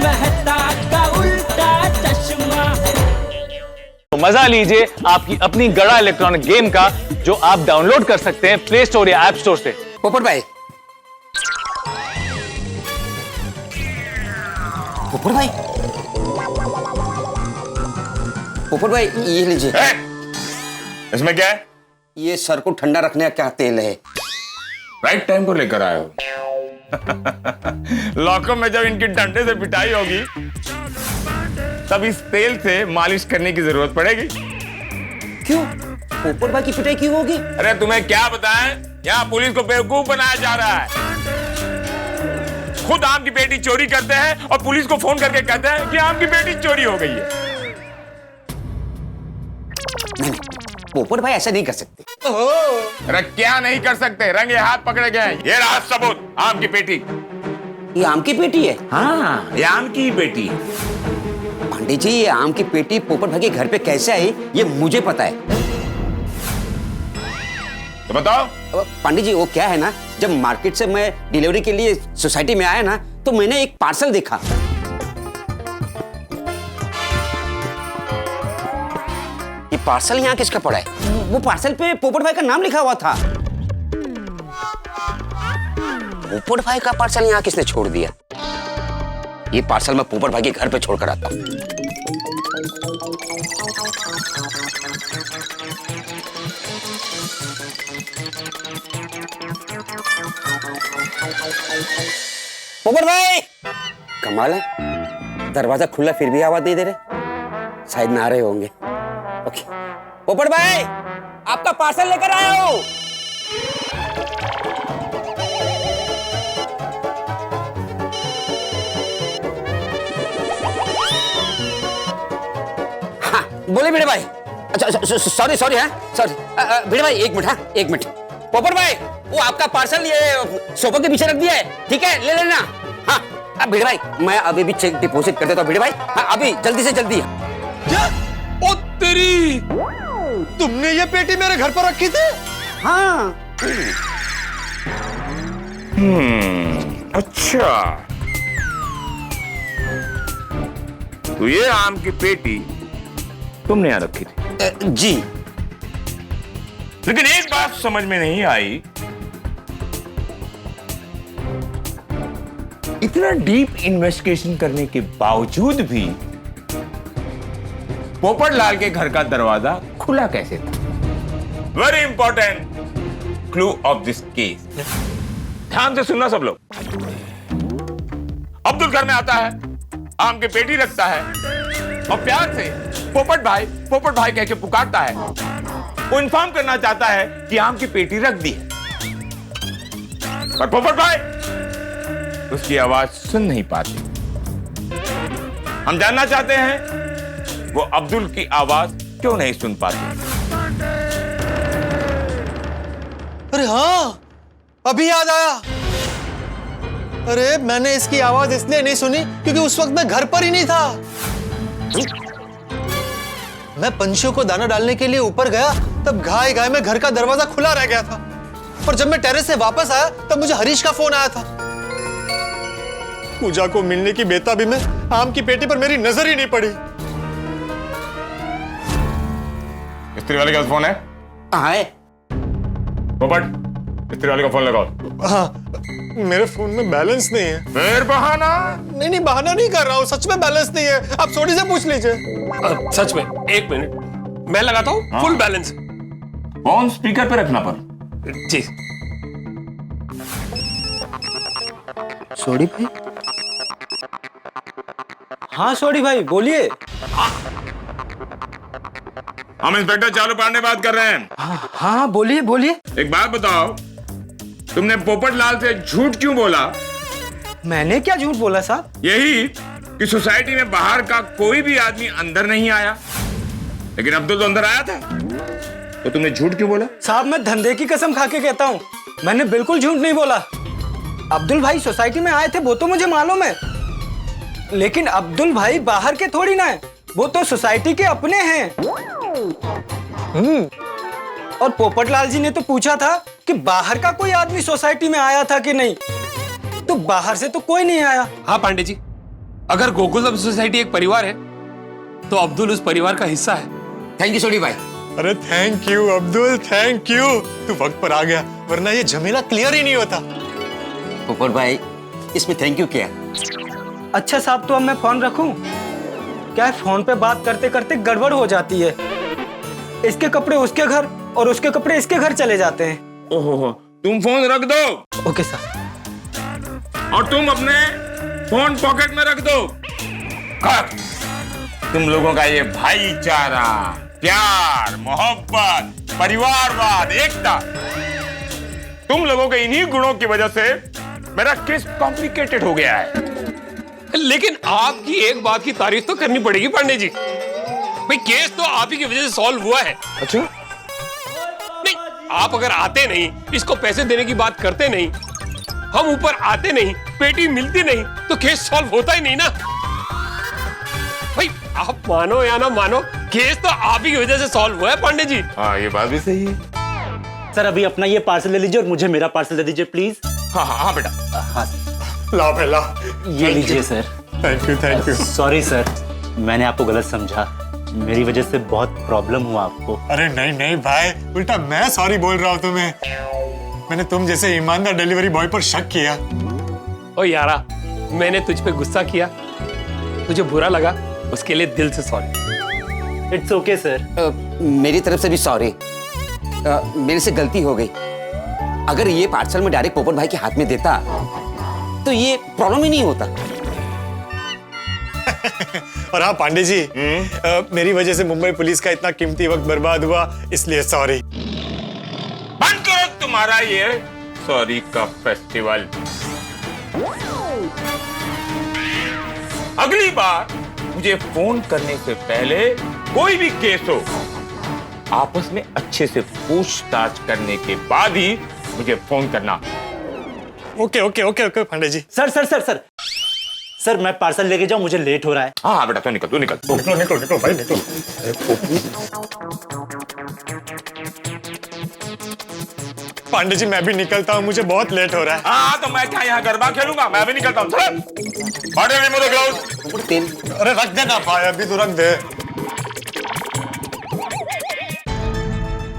मेहता का उल्टा चश्मा। तो मजा लीजिए आपकी अपनी गड़ा इलेक्ट्रॉनिक गेम का, जो आप डाउनलोड कर सकते हैं प्ले स्टोर या ऐप स्टोर से। पोपट भाई, पोपट भाई, पोपट भाई, ये लीजिए। इसमें क्या है? ये सर को ठंडा रखने का तेल है। राइट टाइम को लेकर आए हो। लॉकअप में जब इनकी डंडे से पिटाई होगी तब इस तेल से मालिश करने की जरूरत पड़ेगी। क्यों? पोपट भाई की पिटाई क्यों होगी? अरे तुम्हें क्या बताएं, यहाँ पुलिस को बेवकूफ बनाया जा रहा है। खुद आम की बेटी चोरी करते हैं और पुलिस को फोन करके कहते हैं कि आम की बेटी चोरी हो गई है। नहीं, पोपट भाई ऐसा नहीं कर सकते। अरे क्या नहीं कर सकते, रंगे हाथ पकड़े गए। ये रहा सबूत, आम की बेटी। ये आम की पेटी है? हाँ, ये आम की बेटी है। पांडे जी, ये आम की पेटी पोपट भाई के घर पे कैसे आई ये मुझे पता है। तो बताओ। पांडे जी, वो क्या है ना, जब मार्केट से मैं डिलीवरी के लिए सोसाइटी में आया ना, तो मैंने एक पार्सल देखा। ये पार्सल यहाँ किसका पड़ा है? वो पार्सल पे पोपट भाई का नाम लिखा हुआ था। पोपट भाई का पार्सल यहाँ किसने छोड़ दिया? ये पार्सल मैं पोपट भाई के घर पे छोड़कर आता हूँ। पोपट भाई, कमाल है, दरवाजा खुला फिर भी आवाज नहीं दे रहे। शायद ना आ रहे होंगे। ओके, पोपट भाई, आपका पार्सल लेकर आया हूं। हाँ, बोले भिड़े भाई। अच्छा, सॉरी सॉरी, हाँ सॉरी। भिड़े भाई, एक मिनट, हाँ एक मिनट। पोपट भाई, वो आपका पार्सल ये सोफे के पीछे रख दिया है, ठीक है, ले लेना। हाँ, अब भिड़े भाई, मैं अभी भी चेक डिपॉजिट कर देता हूँ। भिड़े भाई, हाँ अभी जल्दी से जल्दी। क्या? ओ तेरी, तुमने ये पेटी मेरे घर पर रखी थी? हाँ। अच्छा, तो ये आम की पेटी तुमने यहाँ रखी थी? जी। लेकिन एक बात समझ में नहीं आई, इतना डीप इन्वेस्टिगेशन करने के बावजूद भी पोपट लाल के घर का दरवाजा खुला कैसे था? Very important clue of this case. ध्यान से सुनना सब लोग। अब्दुल घर में आता है, आम की पेटी रखता है और प्यार से पोपट भाई कह के पुकारता है। वो इन्फॉर्म करना चाहता है कि आम की पेटी रख दी है, पर पोपट भाई उसकी आवाज सुन नहीं पाते। हम जानना चाहते हैं वो अब्दुल की आवाज क्यों नहीं सुन पाते। अरे हाँ, अभी याद आया। अरे मैंने इसकी आवाज इसलिए नहीं सुनी क्योंकि उस वक्त मैं घर पर ही नहीं था। मैं पंछियों को दाना डालने के लिए ऊपर गया, तब घाय घाय में घर का दरवाजा खुला रह गया था। और जब मैं टेरेस से वापस आया तब मुझे हरीश का फोन आया था। पूजा को मिलने की बेताबी में आम की पेटी पर मेरी नजर ही नहीं पड़ी। स्त्री वाले का फोन है? हाँ है। पोपट, स्त्री वाले का फोन लगाओ। हाँ, मेरे फोन में बैलेंस नहीं है। फिर बहाना? नहीं, बहाना नहीं कर रहा हूँ, सच में बैलेंस नहीं है। आप सोनी से पूछ लीजिए। सच में, एक मिनट, मैं लगाता हूँ। हाँ। Full balance. फोन स्पीकर पे रखना पर। जी। सोडी भाई? हाँ सोडी भाई, बोलिए। हम इंस्पेक्टर चालू पांडे बात कर रहे हैं। हाँ बोलिए बोलिए। एक बात बताओ, तुमने पोपट लाल से झूठ क्यों बोला? मैंने क्या झूठ बोला साहब? यही कि सोसाइटी में बाहर का कोई भी आदमी अंदर नहीं आया, लेकिन अब्दुल तो अंदर आया था, तो तुमने झूठ क्यों बोला? साहब मैं धंधे की कसम खा के कहता हूँ, मैंने बिल्कुल झूठ नहीं बोला। अब्दुल भाई सोसाइटी में आए थे वो तो मुझे मालूम है, लेकिन अब्दुल भाई बाहर के थोड़ी ना है, वो तो सोसाइटी के अपने हैं। और पोपटलाल जी ने तो पूछा था कि बाहर का कोई आदमी सोसाइटी में आया था कि नहीं, तो बाहर से तो कोई नहीं आया। हाँ पांडे जी, अगर गोकुलधाम सोसाइटी एक परिवार है तो अब्दुल उस परिवार का हिस्सा है। थैंक यू सोनी भाई। अरे thank you Abdul, thank you. तू वक्त पर आ गया, वरना ये झमेला क्लियर ही नहीं होता। पोपट भाई, इसमें थैंक यू क्या? अच्छा साहब, तो अब मैं फोन रखूं? क्या है, फोन पे बात करते करते गड़बड़ हो जाती है। इसके कपड़े उसके घर और उसके कपड़े इसके घर चले जाते हैं। ओहो, तुम फोन रख दो ओके साहब। और तुम अपने फोन पॉकेट में रख दो। कट। तुम लोगों का ये भाईचारा, प्यार, मोहब्बत, परिवारवाद, एकता, तुम लोगों के इन्हीं गुणों की वजह से मेरा केस कॉम्प्लिकेटेड हो गया है। लेकिन आपकी एक बात की तारीफ तो करनी पड़ेगी पांडे जी। भाई केस तो आप ही की वजह से सॉल्व हुआ है। अच्छा? नहीं, आप अगर आते नहीं, इसको पैसे देने की बात करते नहीं, हम ऊपर आते नहीं, पेटी मिलती नहीं, तो केस सॉल्व होता ही नहीं ना। भाई आप मानो या ना मानो, केस तो आप ही की वजह से सॉल्व हुआ है पांडे जी। हाँ, ये बात भी सही है। सर अभी अपना ये पार्सल ले लीजिए और मुझे मेरा पार्सल दे दीजिए प्लीज। हाँ हाँ हाँ बेटा। हाँ ला पहला। ये लीजिए sir. Thank you. Sorry sir, मैंने आपको गलत समझा। मेरी वजह से बहुत प्रॉब्लम हुआ आपको। अरे नहीं नहीं भाई, उल्टा मैं सॉरी बोल रहा हूँ तुम्हें। मैंने तुम जैसे ईमानदार डिलीवरी बॉय पर शक किया। ओ यारा, मैंने तुझ पे गुस्सा किया, तुझे बुरा लगा, उसके लिए दिल से सॉरी। It's okay sir. मेरी तरफ से भी सॉरी। मेरे से गलती हो गई। अगर ये पार्सल में डायरेक्ट पोपट भाई के हाथ में देता तो ये प्रॉब्लम ही नहीं होता। और हाँ पांडे जी, मेरी वजह से मुंबई पुलिस का इतना कीमती वक्त बर्बाद हुआ, इसलिए सॉरी। बंद करो तुम्हारा ये सॉरी का फेस्टिवल। अगली बार मुझे फोन करने से पहले कोई भी केस हो, आपस में अच्छे से पूछताछ करने के बाद ही मुझे फोन करना। Okay okay okay okay Pandey ji. Sir sir sir sir sir मैं पार्सल लेके जाऊं, मुझे लेट हो रहा है। हाँ हाँ बेटा, तो निकल तू निकल। निकलो निकलो निकलो भाई निकलो। पांडे जी मैं भी निकलता हूँ, मुझे बहुत लेट हो रहा है। हाँ तो मैं क्या यहाँ गरबा खेलूंगा? मैं भी निकलता हूँ। अरे रख दे ना भाई, अभी तो रख दे।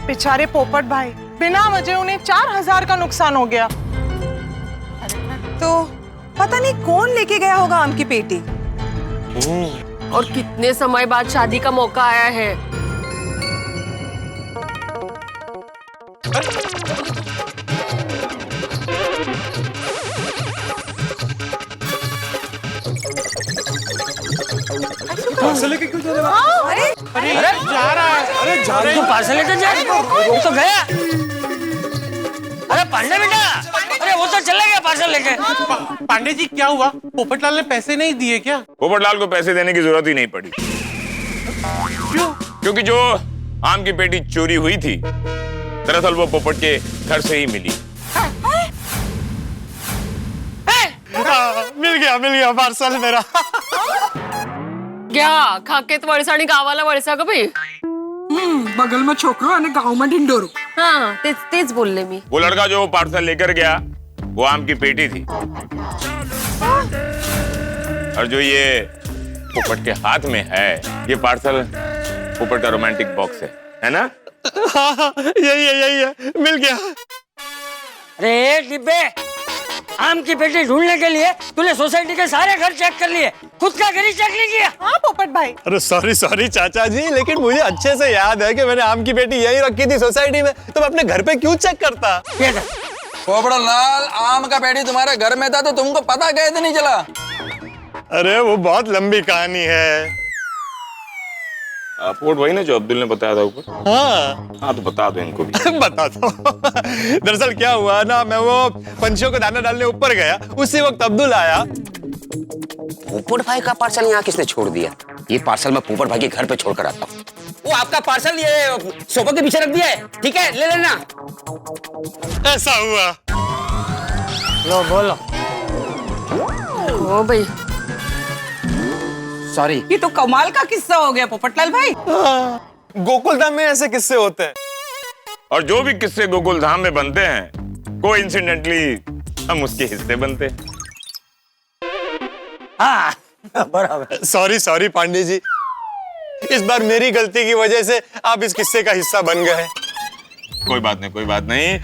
बेचारे पोपट भाई, बिना वजह उन्हें 4000 का नुकसान हो गया। तो पता नहीं कौन लेके गया होगा आम की पेटी। और कितने समय बाद शादी का मौका आया है। पार्सल लेके क्यों जा रहा है? अरे जा रहा है। अरे जा रहा है। पार्सल लेकर जाए, वो तो गया। अरे पांडे बेटा, अरे वो तो चला गया पार्सल लेके। पांडे जी क्या हुआ? पोपटलाल ने पैसे नहीं दिए क्या? पोपटलाल को पैसे देने की जरूरत ही नहीं पड़ी। क्यों? क्योंकि जो आम की पेटी चोरी हुई थी, दरअसल वो पोपट के घर से ही मिली। मिल गया पार्सल मेरा। क्या खाके तो वळसाणी गावाला वळसा का भाई? बगल में छोकरो आणि गाव में ढिंडोरो। हाँ, तेच बोलले मी। वो लड़का जो पार्सल लेकर गया वो आम की पेटी थी, और जो ये पोपट के हाथ में है ये पार्सल पोपट का रोमांटिक बॉक्स है ना? हाँ, यही है, मिल गया। अरे डिब्बे, आम की पेटी ढूंढने के लिए तूने सोसाइटी के सारे घर चेक कर लिए, खुद का घर ही चेक नहीं किया। हाँ पोपट भाई। अरे सॉरी चाचा जी, लेकिन मुझे अच्छे से याद है कि मैंने आम की पेटी यही रखी थी सोसाइटी में, तो मैं अपने घर पे क्यों चेक करता? पोपटलाल, आम का पेटी तुम्हारे घर में था तो तुमको पता कैसे नहीं चला? अरे वो बहुत लंबी कहानी है। पोपट वही ना जो अब्दुल ने बताया था ऊपर? हाँ तो बता दो इनको भी। बताता हूँ। दरअसल क्या हुआ ना, मैं वो पंछियों को दाना डालने ऊपर गया, उसी वक्त अब्दुल आया। पोपट भाई का पार्सल यहाँ किसने छोड़ दिया? ये पार्सल मैं पोपट भाई के घर पे छोड़ कर आता हूँ। वो आपका पार्सल ये सोफा के पीछे रख दिया है, ठीक है ले लेना। ऐसा हुआ। लो बोलो। ओ भाई, सॉरी। ये तो कमाल का किस्सा हो गया पोपटलाल भाई। गोकुलधाम में ऐसे किस्से होते हैं। और जो भी किस्से गोकुलधाम में बनते हैं, कोइंसिडेंटली हम उसके हिस्से बनते हैं। हाँ बराबर। सॉरी पांडे जी, इस बार मेरी गलती की वजह से आप इस किस्से का हिस्सा बन गए। कोई बात नहीं।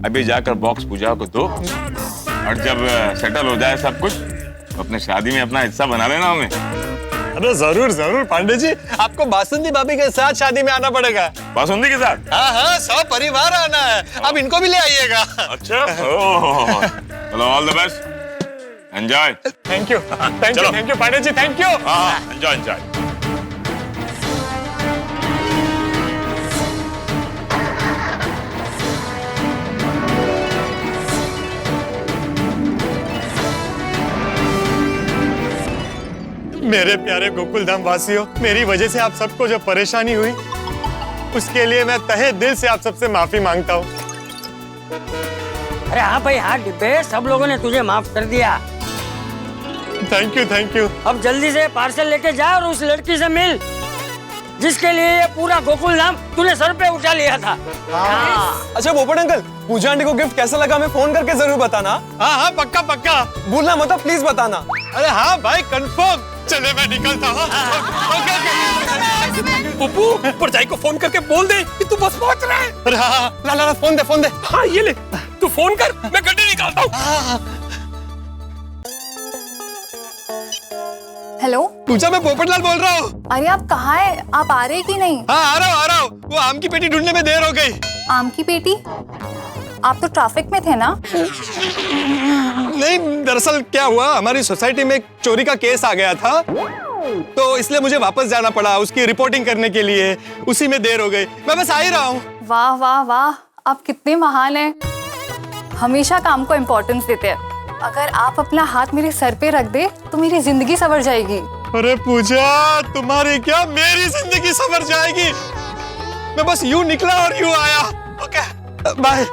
अभी जाकर बॉक्स पूजा को दो, और जब सेटल हो जाए सब कुछ तो अपने शादी में अपना हिस्सा बना लेना हमें। अरे जरूर पांडे जी, आपको बासुंदी भाभी के साथ शादी में आना पड़ेगा। बासुंदी के साथ? हाँ, सब परिवार आना है, अब इनको भी ले आइएगा। अच्छा, चलो, all the best, enjoy. Thank you Pandey ji, thank you. हाँ, एंजॉय। मेरे प्यारे गोकुल धाम वासियों, मेरी वजह से आप सबको जो परेशानी हुई उसके लिए मैं तहे दिल से आप सबसे माफी मांगता हूँ। अरे हाँ भाई हाँ डिब्बे, सब लोगों ने तुझे माफ कर दिया। Thank you. अब जल्दी से पार्सल लेके जा और उस लड़की से मिल जिसके लिए ये पूरा गोकुल धाम तूने सर पे उठा लिया था। अच्छा पोपट अंकल, पूजा आंटी को गिफ्ट कैसा लगा हमें फोन करके जरूर बताना। हाँ, पक्का भूलना मत, प्लीज बताना। अरे हाँ भाई, कंफर्म। चले मैं निकलता हूँ। पप्पू, परजाई को फोन करके बोल दे कि तू बस पहुंच रहा है। अरे हाँ, ला फोन दे। हाँ ये ले, तू फोन कर, मैं गड्डी निकालता हूँ। हेलो पूजा, मैं पोपटलाल बोल रहा हूँ। अरे आप कहाँ हैं? आप आ रहे कि नहीं? हाँ, आ रहा हूँ। वो आम की पेटी ढूंढने में देर हो गई। आम की पेटी? आप तो ट्रैफिक में थे ना? नहीं, दरअसल क्या हुआ, हमारी सोसाइटी में एक चोरी का केस आ गया था, तो इसलिए मुझे वापस जाना पड़ा उसकी रिपोर्टिंग करने के लिए। उसी में देर हो गई, मैं बस आ ही रहा हूँ। वाह, आप कितने महान हैं। हमेशा काम को इम्पोर्टेंस देते हैं। अगर आप अपना हाथ मेरे सर पे रख दे तो मेरी जिंदगी संवर जाएगी। अरे पूजा, तुम्हारी क्या मेरी जिंदगी संवर जाएगी। मैं बस यूं निकला और यूं आया। Okay bye.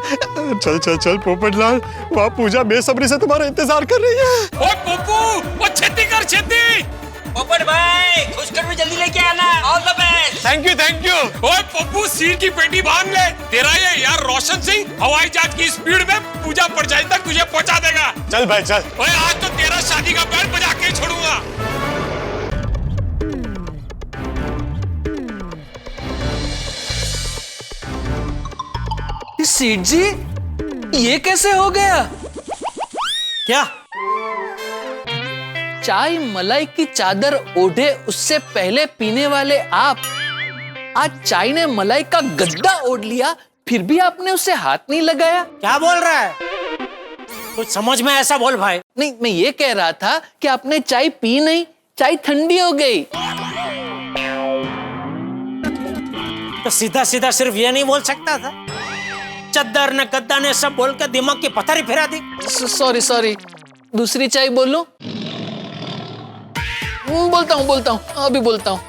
चल पोपटलाल, वहाँ पूजा बेसब्री से तुम्हारा इंतजार कर रही है। ओए पप्पू, छेती कर छेती। पोपट भाई, खुशखबरी जल्दी लेके आना। All the best. Thank you. ओए पप्पू, सिर की पेटी बांध ले। तेरा ये यार रोशन सिंह हवाई जहाज की स्पीड में पूजा परजाई तक तुझे पहुंचा देगा। चल भाई चल। ओए आज तो तेरा शादी का बैंड बजा के छोड़ूंगा। सेठ जी, ये कैसे हो गया? क्या? चाय मलाई की चादर ओढ़े उससे पहले पीने वाले आप, आज चाय ने मलाई का गद्दा ओढ़ लिया, फिर भी आपने उसे हाथ नहीं लगाया। क्या बोल रहा है? कुछ समझ में ऐसा बोल भाई। नहीं, मैं ये कह रहा था कि आपने चाय पी नहीं, चाय ठंडी हो गई। तो सीधा सिर्फ ये नहीं बोल सकता था? चद्दर ने गद्दा ने सब बोल के दिमाग की पथरी फिरा दी। सॉरी, दूसरी चाय बोलो। बोलता हूँ, अभी बोलता हूँ।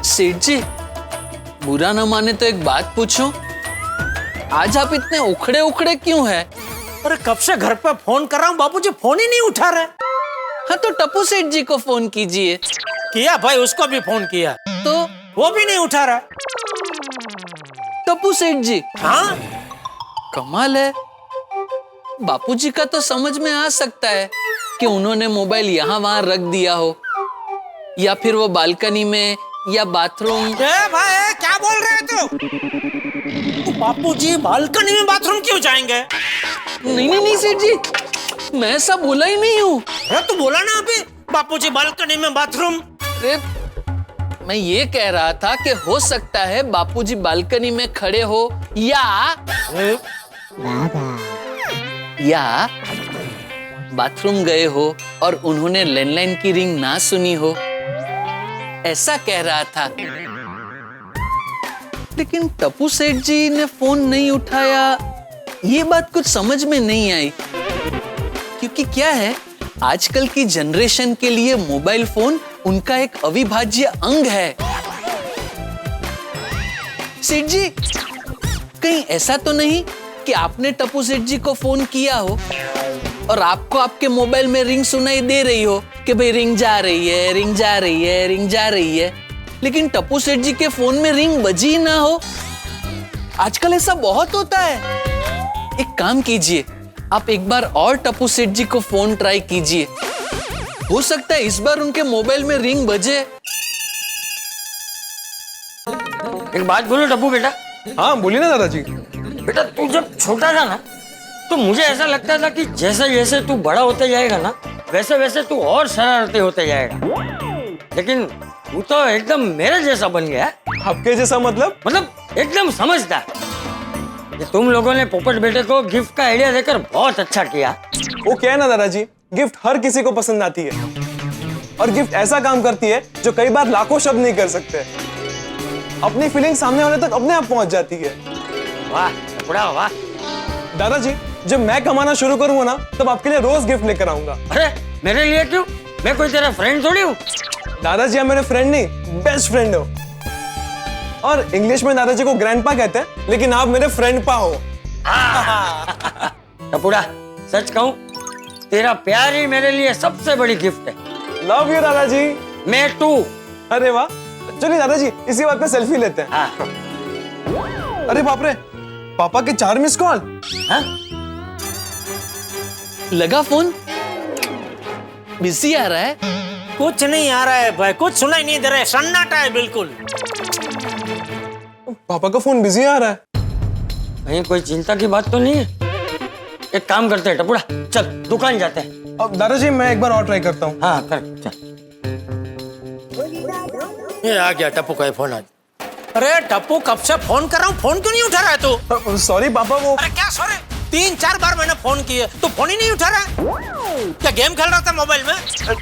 सेठ जी, बुरा न माने तो एक बात पूछूं? आज आप इतने उखड़े क्यों हैं? अरे कब से घर पे फोन कर रहा हूँ, बाबूजी फोन ही नहीं उठा रहे। हाँ तो टप्पू सेठ जी को फोन कीजिए। किया भाई, उसको भी फोन किया तो वो भी नहीं उठा रहा। टप्पू सेठ जी? हाँ, कमाल है। बापूजी का तो समझ में आ सकता है कि उन्होंने मोबाइल यहाँ वहां रख दिया हो, या फिर वो बालकनी में या बाथरूम। भाई क्या बोल रहे हो तू? बापूजी बालकनी में बाथरूम क्यों जाएंगे? नहीं सेठ जी, मैं ऐसा बोला ही नहीं हूँ। अरे तू बोला ना अभी, बापूजी बालकनी में बाथरूम। अरे मैं ये कह रहा था कि हो सकता है बापूजी बालकनी में खड़े हो या बाथरूम गए हो और उन्होंने लैंडलाइन की रिंग ना सुनी हो, ऐसा कह रहा था। लेकिन टप्पू सेठ जी ने फोन नहीं उठाया, ये बात कुछ समझ में नहीं आई। क्योंकि क्या है, आजकल की जनरेशन के लिए मोबाइल फोन उनका एक अविभाज्य अंग है। सेठ जी, कहीं ऐसा तो नहीं कि आपने टप्पू सेठ जी को फोन किया हो और आपको आपके मोबाइल में रिंग सुनाई दे रही हो कि भाई रिंग जा रही है, रिंग जा रही है, रिंग जा रही है, लेकिन टप्पू सेठ जी के फोन में रिंग बजी ही ना हो? आजकल ऐसा बहुत होता है। एक काम कीजिए, आप एक बार और टप्पू सेठ जी को फोन ट्राई कीजिए, हो सकता है इस बार उनके मोबाइल में रिंग बजे। एक बात बोलो टप्पू बेटा। हाँ बोलिए ना दादाजी। बेटा तू जब छोटा था ना तो मुझे ऐसा लगता था कि जैसे जैसे तू बड़ा होते जाएगा ना वैसे वैसे तू और शरारती होते जाएगा, लेकिन तू तो एकदम मेरे जैसा बन गया। आपके जैसा मतलब? मतलब एकदम समझदार। ये तुम लोगों ने पोपट बेटे को गिफ्ट का आइडिया देकर बहुत अच्छा किया। वो क्या है ना दादाजी, गिफ्ट हर किसी को पसंद आती है और गिफ्ट ऐसा काम करती है जो कई बार लाखों शब्द नहीं कर सकते। अपनी फीलिंग सामने वाले तक अपने आप पहुंच जाती है। वाह बड़ा वाह। दादाजी जब मैं कमाना शुरू करूंगा ना तब आपके लिए रोज गिफ्ट लेकर आऊंगा। अरे मेरे लिए क्यों? मैं कोई तेरा फ्रेंड थोड़ी हूँ। दादाजी आप मेरे फ्रेंड नहीं बेस्ट फ्रेंड हो, और इंग्लिश में दादाजी को ग्रैंडपा कहते हैं, लेकिन आप मेरे फ्रेंड पा हो। टपुड़ा सच कहूं तेरा प्यार ही मेरे लिए सबसे बड़ी गिफ्ट है। लव यू दादाजी। मैं टू। अरे वाह, चलिए दादाजी इसी बात पे सेल्फी लेते हैं। हाँ। अरे बाप रे, पापा के 4 मिस कॉल। हाँ? लगा फोन? बिजी आ रहा है? कुछ नहीं आ रहा है भाई, कुछ सुनाई नहीं दे रहा है, सन्नाटा है बिल्कुल। पापा का फोन बिजी आ रहा है। कहीं कोई चिंता की बात तो नहीं है? एक काम करते हैं टपुड़ा, चल दुकान जाते हैं। अब दादाजी मैं एक बार और ट्राई करता हूँ। हाँ कर चल। ये आ गया टप्पू का फोन आज। अरे टप्पू कब से फोन कर रहा हूँ, फोन क्यों नहीं उठा रहा है तू? सॉरी पापा वो। अरे क्या सॉरी? 3-4 बार मैंने फोन किए तो फोन ही नहीं उठा रहा है। क्या गेम खेल रहा था मोबाइल में?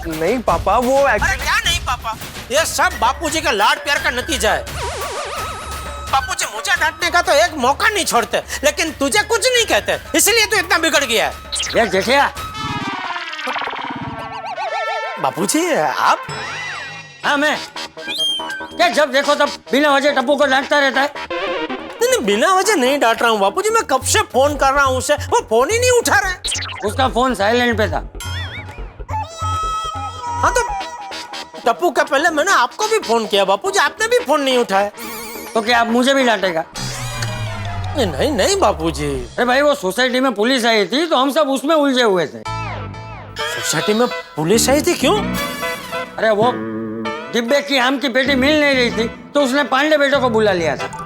नहीं पापा वो अरे क्या नहीं पापा, ये सब बापूजी का लाड प्यार का नतीजा है। बापूजी मुझे डांटने का तो एक मौका नहीं छोड़ते, लेकिन तुझे कुछ नहीं कहते, इसलिए तू इतना बिगड़ गया है। ये जेठिया। बापूजी आप? हाँ मैं। क्या जब देखो तब बिना वजह टप्पू को डांटता रहता है? नहीं बिना वजह नहीं डांट रहा हूँ बापूजी, मैं कब से फोन कर रहा हूँ उसे, वो फोन ही नहीं उठा रहा है। उसका फोन साइलेंट पे था। हाँ तो टप्पू का पहले मैंने आपको भी फोन किया बापूजी, आपने भी फोन नहीं उठाया। तो क्या आप मुझे भी डांटेगा? नहीं नहीं बापूजी। अरे भाई वो सोसाइटी में पुलिस आई थी तो हम सब उसमें उलझे हुए थे। सोसाइटी में पुलिस आई थी क्यों? अरे वो डिब्बे की आम की पेटी मिल नहीं रही थी तो उसने पांडे बेटों को बुला लिया था।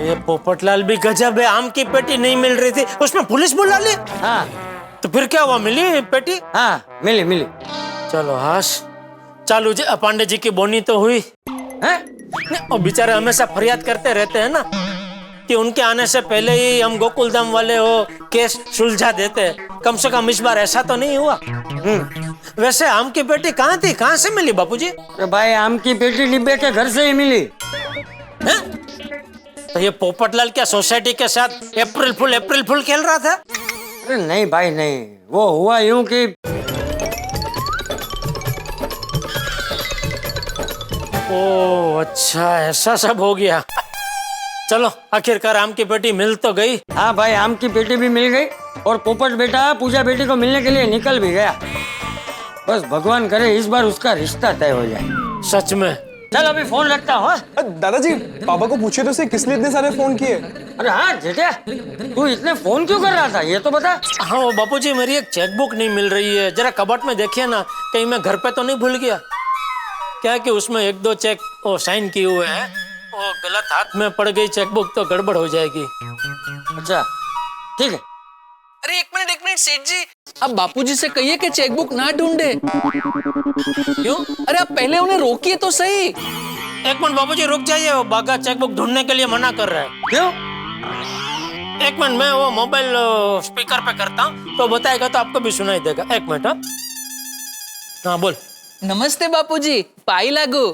ये पोपटलाल भी गजब है, आम की पेटी नहीं मिल रही थी उसमें पुलिस बुला ली। हाँ तो फिर क्या हुआ, मिली पेटी? हाँ मिली मिली। चलो हाश, चालू जी पांडे जी की बोनी तो हुई है। और बेचारे हमेशा फरियाद करते रहते हैं ना कि उनके आने से पहले ही हम गोकुलधाम वाले हो केस सुलझा देते, कम से कम इस बार ऐसा तो नहीं हुआ। वैसे आम की पेटी कहाँ थी, कहाँ से मिली बापूजी? तो भाई आम की पेटी डिब्बे के घर से ही मिली है? तो ये पोपटलाल क्या सोसाइटी के साथ अप्रैल फुल खेल रहा था? अरे नहीं भाई नहीं, वो हुआ यूं कि ओ अच्छा ऐसा सब हो गया। चलो आखिरकार आम की पेटी मिल तो गई। हाँ भाई आम की पेटी भी मिल गई और पोपट बेटा पूजा बेटी को मिलने के लिए निकल भी गया। बस भगवान करे इस बार उसका रिश्ता तय हो जाए। सच में? चल अभी फोन रखता हूँ। दादाजी पापा को पूछिए तो किस लिए इतने सारे फोन किए? अरे हाँ जेठा, तू इतने फोन क्यों कर रहा था ये तो बता। हाँ वो बापूजी मेरी एक चेकबुक नहीं मिल रही है, जरा कबर्ड में देखिए ना, कहीं मैं घर पे तो नहीं भूल गया। क्या कि उसमें 1-2 चेक वो साइन किए हुए हैं, वो गलत हाथ में पड़ गई चेकबुक तो गड़बड़ हो जाएगी। अच्छा ठीक है। अरे एक मिनट सेठ जी, अब बापूजी से कहिए कि चेकबुक ना ढूंढे। क्यों? अरे आप पहले उन्हें रोकिए तो सही। एक मिनट बापूजी रुक जाइए, वो बागा चेकबुक ढूंढने के लिए मना कर रहा है। क्यों? एक मिनट मैं वो मोबाइल स्पीकर पे करता हूँ तो बताएगा तो आपको भी सुनाई देगा। एक मिनट। हाँ बोल। नमस्ते बापूजी, पाई लागू।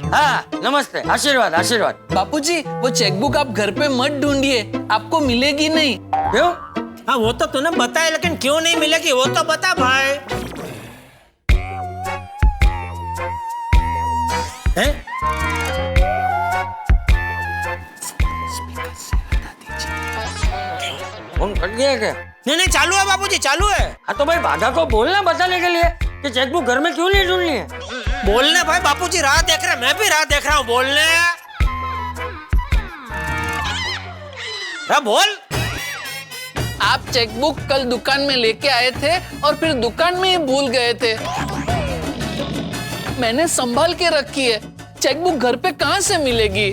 हाँ नमस्ते, आशीर्वाद आशीर्वाद। बापूजी वो चेकबुक आप घर पे मत ढूंढिए, आपको मिलेगी नहीं। क्यों? हाँ वो तो तूने बताया, लेकिन क्यों नहीं मिलेगी वो तो बता भाई। हैं? फोन कट गया क्या? नहीं चालू है बापूजी, चालू है। हाँ तो भाई बाधा को बोलना बताने के लिए कि चेकबुक घर में क्यों नहीं ढूंढनी है। बोलने भाई, बापूजी राह देख रहे, मैं भी राह देख रहा हूँ, बोलने। बोल। आप चेकबुक कल दुकान में लेके आए थे और फिर दुकान में ही भूल गए थे। मैंने संभाल के रखी है, चेकबुक घर पे कहाँ से मिलेगी?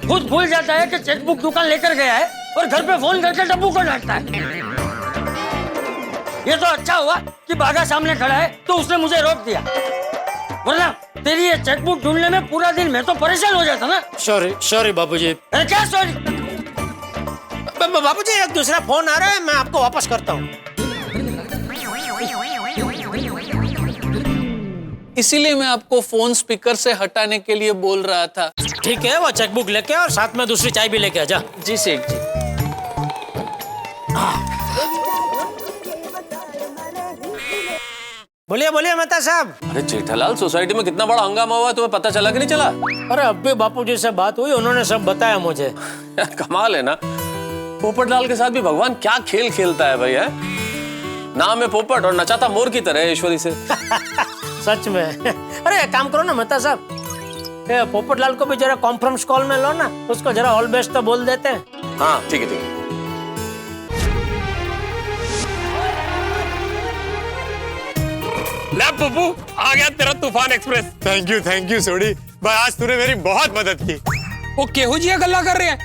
खुद भूल जाता है कि चेकबुक दुकान लेकर गया है और घर पे फोन करके डब्बू को डांटता है। ये तो अच्छा हुआ कि बागा सामने खड़ा है तो उसने मुझे रोक दिया, वरना तेरी ये चेकबुक ढूंढने में पूरा दिन मैं तो परेशान हो जाता ना। सॉरी बाबूजी। अरे क्या सॉरी? बाबूजी एक दूसरा फोन आ रहा है, मैं आपको वापस करता हूँ। इसीलिए मैं आपको फोन स्पीकर से हटाने के लिए बोल रहा था। ठीक है, वो चेकबुक लेके और साथ में दूसरी चाय भी लेके आ जा। जी सेठ जी। बोलिए बोलिए मेहता साहब। अरे जेठालाल, सोसाइटी में कितना बड़ा हंगामा हुआ है, तुम्हें पता चला कि नहीं चला? अरे अब भी बापूजी से बात हुई, उन्होंने सब बताया मुझे। कमाल है ना, पोपटलाल के साथ भी भगवान क्या खेल खेलता है भाई। है नाम है पोपट और नचाता मोर की तरह है ईश्वरी से। सच में। अरे एक काम करो ना मेहता साहब, पोपटलाल को भी जरा कॉन्फ्रेंस कॉल में लो ना, उसको जरा ऑल बेस्ट तो बोल देते हैं। हाँ ठीक है ठीक है। ले पप्पू, आ गया तेरा तूफान एक्सप्रेस। थैंक यू सोडी भाई, आज तूने मेरी बहुत मदद की। वो केहू जी गल्ला कर रहे हैं?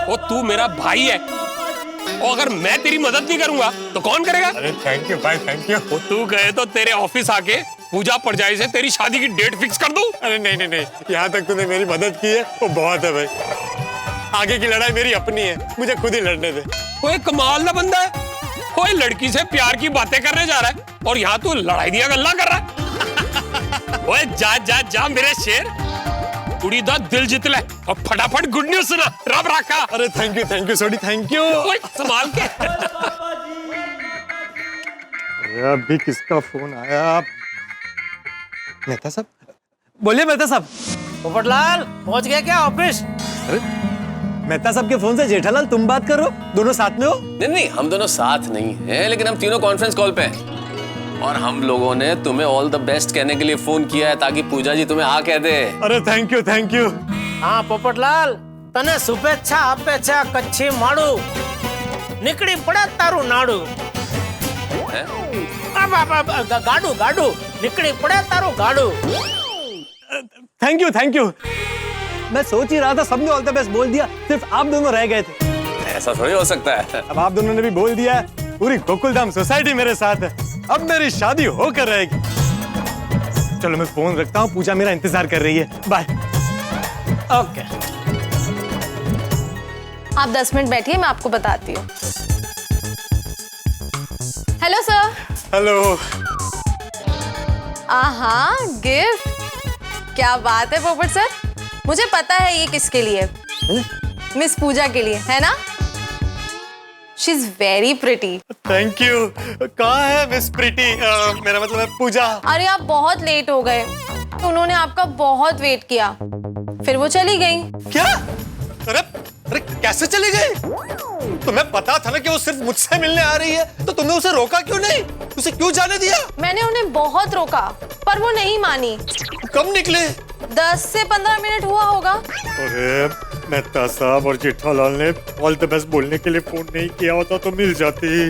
वो तू मेरा भाई है और अगर मैं तेरी मदद नहीं करूंगा तो कौन करेगा? अरे थैंक यू भाई, थैंक यू। वो तू गए तो तेरे ऑफिस आके पूजा परजाई से तेरी शादी की डेट फिक्स कर दूं? अरे नहीं, यहाँ तक तूने मेरी मदद की है वो बहुत है भाई। आगे की लड़ाई मेरी अपनी है, मुझे खुद ही लड़ने दे। वो एक कमाल का बंदा है, कोई लड़की से प्यार की बातें करने जा रहा है और यहाँ तू लड़ाई दिया गल्ला कर रहा है। ओए जा जा जा मेरे शेर, कुड़ी दा दिल जीत ले और फटाफट गुड न्यूज सुना, रब रखा। अरे thank you Sodhi, thank you. संभाल के। अभी किसका फोन आया? मेहता साहब, बोलिए मेहता साहब। पोपटलाल पहुंच गया क्या ऑफिस? अरे मेहता साहब के फोन से जेठालाल तुम बात करो, दोनों साथ में हो? नहीं, हम दोनों साथ नहीं हैं, लेकिन हम तीनों कॉन्फ्रेंस कॉल पे हैं और हम लोगों ने तुम्हें ऑल द बेस्ट कहने के लिए फोन किया है ताकि पूजा जी तुम्हें हाँ कह दे। अरे थैंक यू। हाँ पोपटलाल, तने शुभेच्छा अपेक्षा कच्छी माड़ू, निकड़ी पड़ा तारू नाड़ू। गाडू निकड़ी पड़ा तारू गाडू। Thank you. मैं सोच ही रहा था, सबने ऑल द बेस्ट बोल दिया, सिर्फ आप दोनों रह गए थे। ऐसा थोड़ी हो सकता है। अब आप दोनों ने भी बोल दिया है, पूरी गोकुलधाम सोसाइटी मेरे साथ है, अब मेरी शादी होकर रहेगी। चलो मैं फोन रखता हूँ, पूजा मेरा इंतजार कर रही है, बाय। ओके। आप 10 मिनट बैठिए, मैं आपको बताती हूँ। Hello sir. हेलो। आहा, गिफ्ट, क्या बात है पोपट सर, मुझे पता है ये किसके लिए, मिस पूजा के लिए, है ना? She is very pretty. Thank you. कहाँ है मिस प्रीति? मेरा मतलब है पूजा। अरे आप बहुत लेट हो गए, तो उन्होंने आपका बहुत वेट किया, फिर वो चली गई। क्या? अरे कैसे चली गई? तुम्हें पता था ना कि वो सिर्फ मुझसे मिलने आ रही है, तो तुमने उसे रोका क्यों नहीं? उसे क्यों जाने दिया? मैंने उन्हें बहुत रोका, पर वो नहीं मानी। कब निकले? 10 से 15 मिनट हुआ होगा। अरे मेहता साहब और जेठालाल ने ऑल द बेस्ट बोलने के लिए फोन नहीं किया होता तो मिल जाती।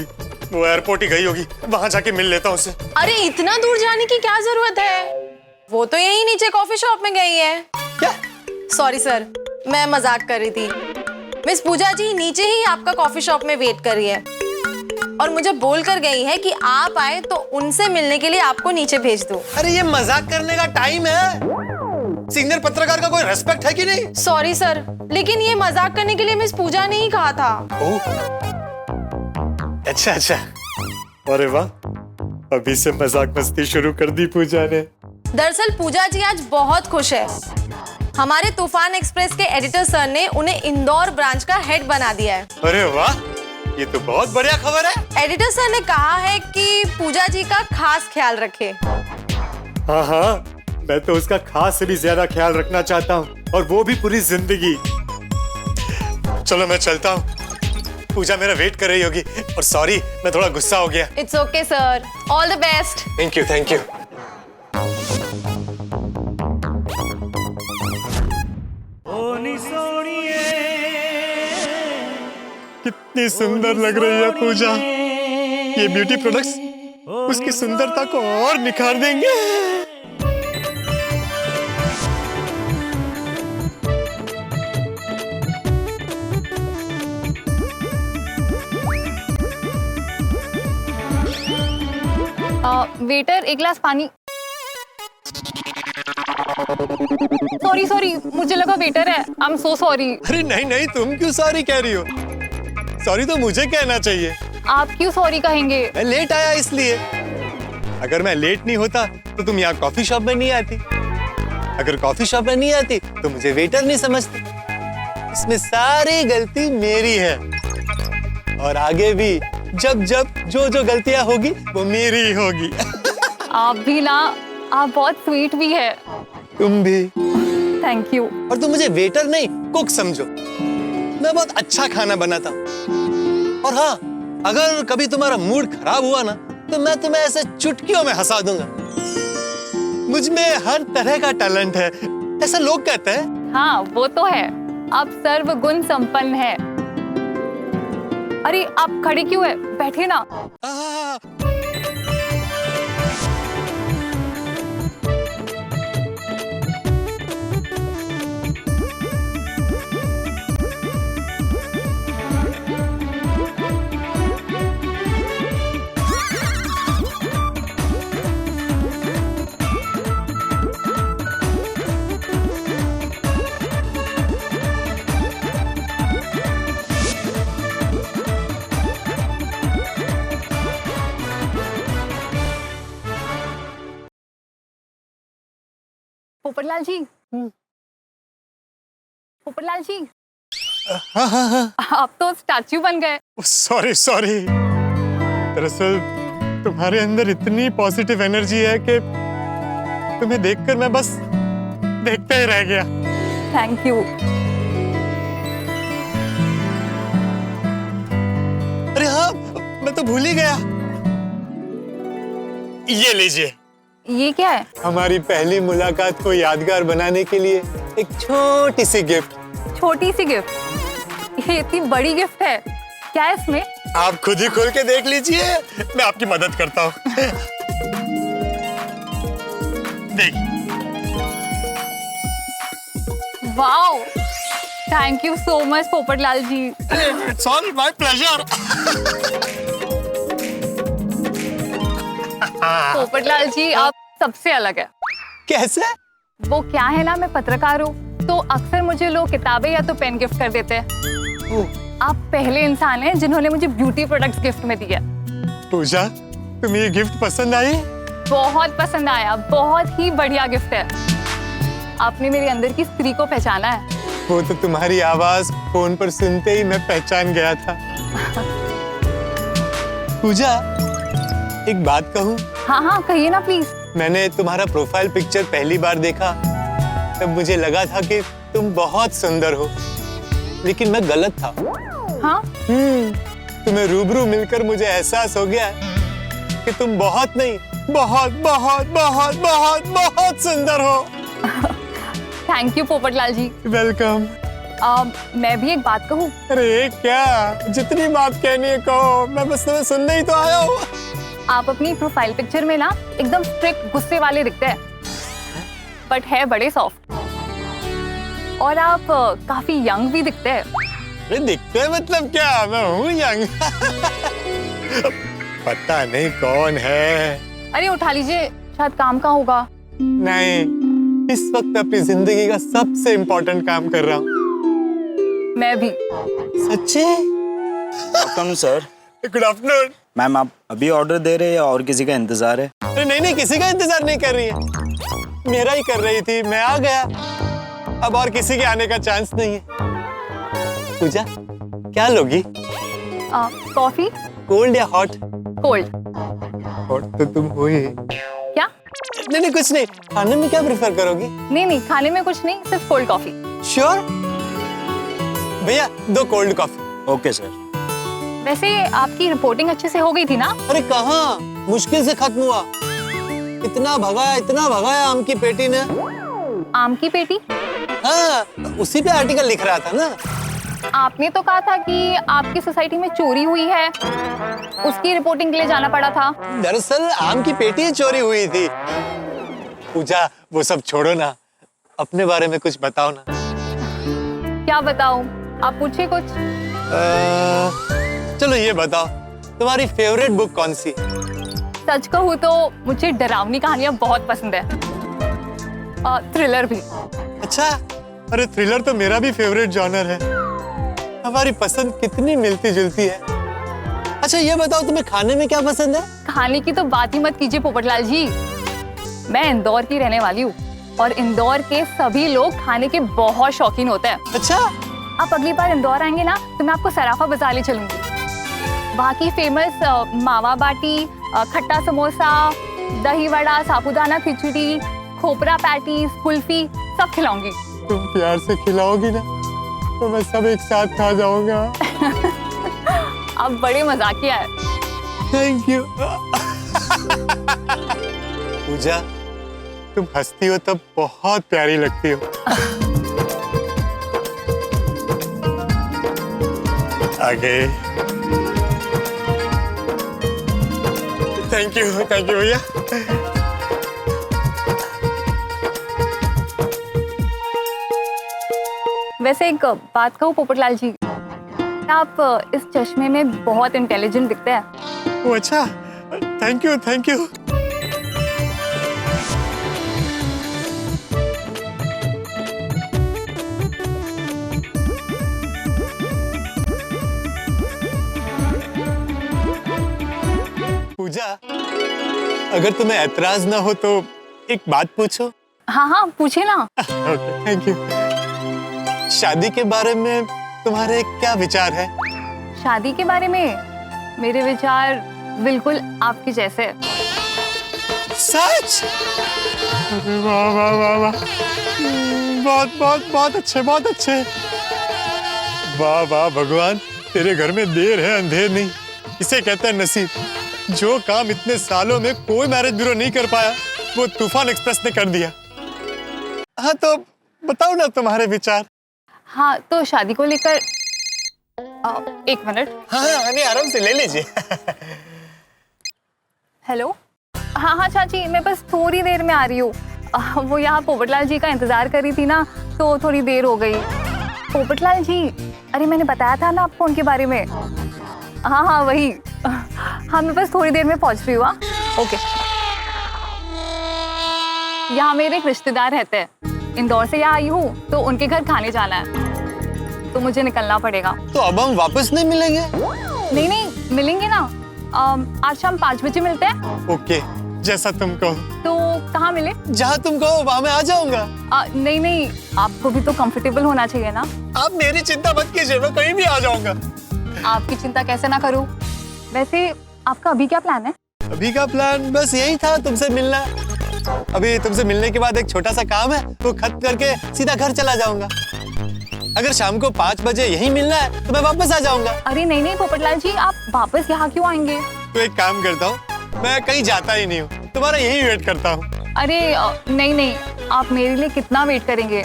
वो एयरपोर्ट ही गई होगी, वहां जाके मिल लेता हूँ उसे। अरे इतना दूर जाने की क्या जरूरत है, वो तो यही नीचे कॉफी शॉप में गई है। क्या? सॉरी सर, मैं मजाक कर रही थी। मिस पूजा जी नीचे ही आपका कॉफी शॉप में वेट कर रही है और मुझे बोल कर गई है कि आप आए तो उनसे मिलने के लिए आपको नीचे भेज दूं। अरे ये मजाक करने का टाइम है, सीनियर पत्रकार का कोई रेस्पेक्ट है कि नहीं? सॉरी सर, लेकिन ये मजाक करने के लिए मिस पूजा ने ही कहा था। ओह, अच्छा। अरे वाह, अभी से मजाक मस्ती शुरू कर दी पूजा ने। दरअसल पूजा जी आज बहुत खुश है, हमारे तूफान एक्सप्रेस के एडिटर सर ने उन्हें इंदौर ब्रांच का हेड बना दिया है। अरे वाह, ये तो बहुत बढ़िया खबर है। एडिटर सर ने कहा है कि पूजा जी का खास ख्याल रखे। हाँ, मैं तो उसका खास से भी ज्यादा ख्याल रखना चाहता हूँ, और वो भी पूरी जिंदगी। चलो मैं चलता हूँ, पूजा मेरा वेट कर रही होगी, और सॉरी मैं थोड़ा गुस्सा हो गया। It's okay sir, all the best. Thank you. Soni कितनी सुंदर लग रही है पूजा। ये ब्यूटी प्रोडक्ट्स उसकी सुंदरता को और निखार देंगे। वेटर, एक गिलास पानी। सॉरी सॉरी, मुझे लगा वेटर है। I am so sorry. अरे नहीं नहीं, तुम क्यों सॉरी कह रही हो? सॉरी तो मुझे कहना चाहिए। आप क्यों सॉरी कहेंगे? मैं लेट आया इसलिए। अगर मैं लेट नहीं होता तो तुम यहाँ कॉफी शॉप में नहीं आती। अगर कॉफी शॉप में नहीं आती तो मुझे वेटर नहीं समझती। इसमें सारी गलती मेरी है, और आगे भी जब जब जो जो गलतियां होगी वो मेरी ही होगी। आप भी ना, आप बहुत स्वीट भी है। तुम भी। Thank you. और तुम मुझे वेटर नहीं कुक समझो। मैं बहुत अच्छा खाना बनाता हूँ। और हाँ, अगर कभी तुम्हारा मूड खराब हुआ ना तो मैं तुम्हें ऐसे चुटकियों में हंसा दूंगा। मुझ में हर तरह का टैलेंट है, ऐसा लोग कहते हैं। हाँ वो तो है, आप सर्वगुण संपन्न है। अरे आप खड़े क्यों है, बैठिए ना। पोपटलाल जी, पोपटलाल जी, आप तो स्टैच्यू बन गए। सॉरी सॉरी, दरअसल तुम्हारे अंदर इतनी पॉजिटिव एनर्जी है कि तुम्हें देखकर मैं बस देखता ही रह गया। Thank you. अरे हाँ, मैं तो भूल ही गया। ये लीजिए। ये क्या है? हमारी पहली मुलाकात को यादगार बनाने के लिए एक छोटी सी गिफ्ट। छोटी सी गिफ्ट? ये इतनी बड़ी गिफ्ट है, क्या है इसमें? आप खुद ही खोल के देख लीजिए, मैं आपकी मदद करता हूँ। देखिए। Wow, thank you so much Popatlal ji. It's all my pleasure. Popatlal ji, आप सबसे अलग है। कैसे? वो क्या है ना, मैं पत्रकार हूँ तो अक्सर मुझे लोग किताबें या तो पेन गिफ्ट कर देते हैं। आप पहले इंसान हैं जिन्होंने मुझे ब्यूटी प्रोडक्ट्स गिफ्ट में दिया। पूजा, तुम्हें ये गिफ्ट पसंद आई? बहुत पसंद आया, बहुत ही बढ़िया गिफ्ट है। आपने मेरे अंदर की स्त्री को पहचाना है। वो तो तुम्हारी आवाज फोन पर सुनते ही मैं पहचान गया था। पूजा, एक बात कहूँ? हाँ हाँ कहिए ना प्लीज। मैंने तुम्हारा प्रोफाइल पिक्चर पहली बार देखा तब मुझे लगा था कि तुम बहुत सुंदर हो, लेकिन मैं गलत था। हाँ? तुम्हें रूबरू मिलकर मुझे एहसास हो गया कि तुम बहुत नहीं, बहुत बहुत बहुत बहुत बहुत सुंदर हो। Thank you Popatlal ji. Welcome. मैं भी एक बात कहूँ? अरे क्या, जितनी बात कहनी है कहो, मैं बस तुम्हें सुनने ही तो आया हूँ। आप अपनी प्रोफाइल पिक्चर में ना एकदम स्ट्रिक्ट गुस्से वाले दिखते हैं, बट है बड़े सॉफ्ट, और आप काफी यंग भी दिखते हैं। अरे दिखते हैं मतलब क्या, मैं हूँ यंग। पता नहीं कौन है। अरे उठा लीजिए, शायद काम का होगा। नहीं, इस वक्त अपनी जिंदगी का सबसे इम्पोर्टेंट काम कर रहा हूँ। मैं भी। सच्ची? Welcome sir. Good afternoon. Ma'am आप अभी ऑर्डर दे रहे हैं या और किसी का इंतजार है? अरे नहीं नहीं, किसी का इंतजार नहीं कर रही है, मेरा ही कर रही थी, मैं आ गया। अब और किसी के आने का चांस नहीं है। पूजा, क्या लोगी? कॉफी। कोल्ड या हॉट? कोल्ड। हॉट तो तुम हो ही। क्या? नहीं नहीं कुछ नहीं, खाने में क्या प्रेफर करोगी? नहीं नहीं, खाने में कुछ नहीं, सिर्फ कोल्ड कॉफी। श्योर? भैया 2 कोल्ड कॉफी। Okay sir. वैसे आपकी रिपोर्टिंग अच्छे से हो गई थी ना? अरे कहाँ, मुश्किल से खत्म हुआ। इतना भगाया आम की पेटी ने। आम की पेटी? हाँ, उसी पे आर्टिकल लिख रहा था ना। आपने तो कहा था कि आपकी सोसाइटी में चोरी हुई है, उसकी रिपोर्टिंग के लिए जाना पड़ा था। दरअसल आम की पेटी चोरी हुई थी। पूजा वो सब छोड़ो ना, अपने बारे में कुछ बताओ ना। क्या बताऊं, आप पूछिए कुछ। चलो ये बताओ, तुम्हारी फेवरेट बुक कौन सी? सच कहूँ तो मुझे डरावनी कहानियां बहुत पसंद है, थ्रिलर भी। अच्छा, अरे थ्रिलर तो मेरा भी फेवरेट जॉनर है। हमारी पसंद कितनी मिलती जुलती है। अच्छा ये बताओ, तुम्हें खाने में क्या पसंद है? खाने की तो बात ही मत कीजिए पोपटलाल जी, मैं इंदौर की रहने वाली हूँ और इंदौर के सभी लोग खाने के बहुत शौकीन होते हैं। अच्छा, आप अगली बार इंदौर आएंगे ना तो मैं आपको सराफा बाजार ले चलूंगी। वहाँ की फेमस मावा बाटी, खट्टा समोसा, दही वड़ा, साबूदाना खिचड़ी, खोपरा पैटीज, कुल्फी सब खिलाऊंगी। तुम प्यार से खिलाओगी ना तो मैं सब एक साथ खा जाऊंगा। आप बड़े मजाकिया है। Thank you. पूजा, तुम हंसती हो तब बहुत प्यारी लगती हो। आगे। थैंक यू भैया। वैसे एक बात कहूँ पोपटलाल जी, आप इस चश्मे में बहुत इंटेलिजेंट दिखते हैं। ओ अच्छा, थैंक यू थैंक यू। पूजा, अगर तुम्हें ऐतराज ना हो तो एक बात पूछो। हाँ हाँ पूछिए ना। Okay, thank you. शादी के बारे में तुम्हारे क्या विचार है? शादी के बारे में मेरे विचार बिल्कुल आपके जैसे। सच? अरे वाह वाह वाह वाह, बहुत बहुत बहुत अच्छे, बहुत अच्छे। वाह वाह भगवान, तेरे घर में देर है अंधेर नहीं, इसे कहते हैं नसीब। जो काम इतने सालों में कोई मैरिज ब्यूरो नहीं कर पाया वो तूफान एक्सप्रेस ने कर दिया। हाँ तो बताओ ना तुम्हारे विचार। हाँ तो शादी को लेकर एक मिनट। हाँ नहीं, आराम से ले लीजिए। हेलो, हाँ हाँ चाची, मैं बस थोड़ी देर में आ रही हूँ। वो यहाँ पोपटलाल जी का इंतजार कर रही थी ना तो थोड़ी देर हो गई। पोपटलाल जी, अरे मैंने बताया था ना आपको उनके बारे में। हाँ हाँ वही। हाँ मैं बस थोड़ी देर में पहुँच रही हूँ। ओके। यहाँ मेरे एक रिश्तेदार रहते हैं, इंदौर से यहाँ आई हूँ तो उनके घर खाने जाना है तो मुझे निकलना पड़ेगा। तो अब हम वापस नहीं मिलेंगे? नहीं नहीं मिलेंगे ना, आज शाम 5 बजे मिलते हैं। ओके, जैसा तुम कहो। तो कहाँ मिले? जहाँ तुम कहो वहाँ मैं आ जाऊंगा। नहीं नहीं, आपको भी तो कंफर्टेबल होना चाहिए ना। आप मेरी चिंता मत कीजिए, मैं कहीं भी आ जाऊंगा। आपकी चिंता कैसे ना करूँ। वैसे आपका अभी क्या प्लान है? अभी का प्लान बस यही था, तुमसे मिलना। अभी तुमसे मिलने के बाद एक छोटा सा काम है, वो खत्म करके सीधा घर चला जाऊंगा। अगर शाम को 5 बजे यहीं मिलना है तो मैं वापस आ जाऊंगा। अरे नहीं नहीं पोपटलाल जी, आप वापस यहाँ क्यों आएंगे? तो एक काम करता हूँ, मैं कहीं जाता ही नहीं हूँ, तुम्हारा यही वेट करता हूँ। अरे नहीं नहीं, आप मेरे लिए कितना वेट करेंगे।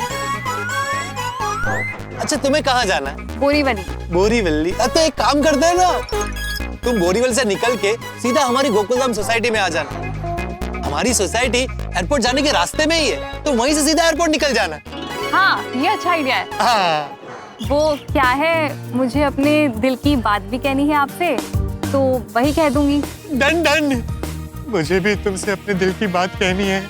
अच्छा तुम्हें कहाँ जाना है? बोरीवली। बोरीवली? तो एक काम करते हैं ना, तुम बोरीवली से निकल के सीधा हमारी गोकुलधाम सोसाइटी में आ जाना। हमारी सोसाइटी एयरपोर्ट जाने के रास्ते में ही है, तो वहीं से सीधा एयरपोर्ट निकल जाना। हाँ ये अच्छा आइडिया है। हाँ। वो क्या है, मुझे अपने दिल की बात भी कहनी है आपसे, तो वही कह दूंगी। डन डन, मुझे भी तुमसे अपने दिल की बात कहनी है।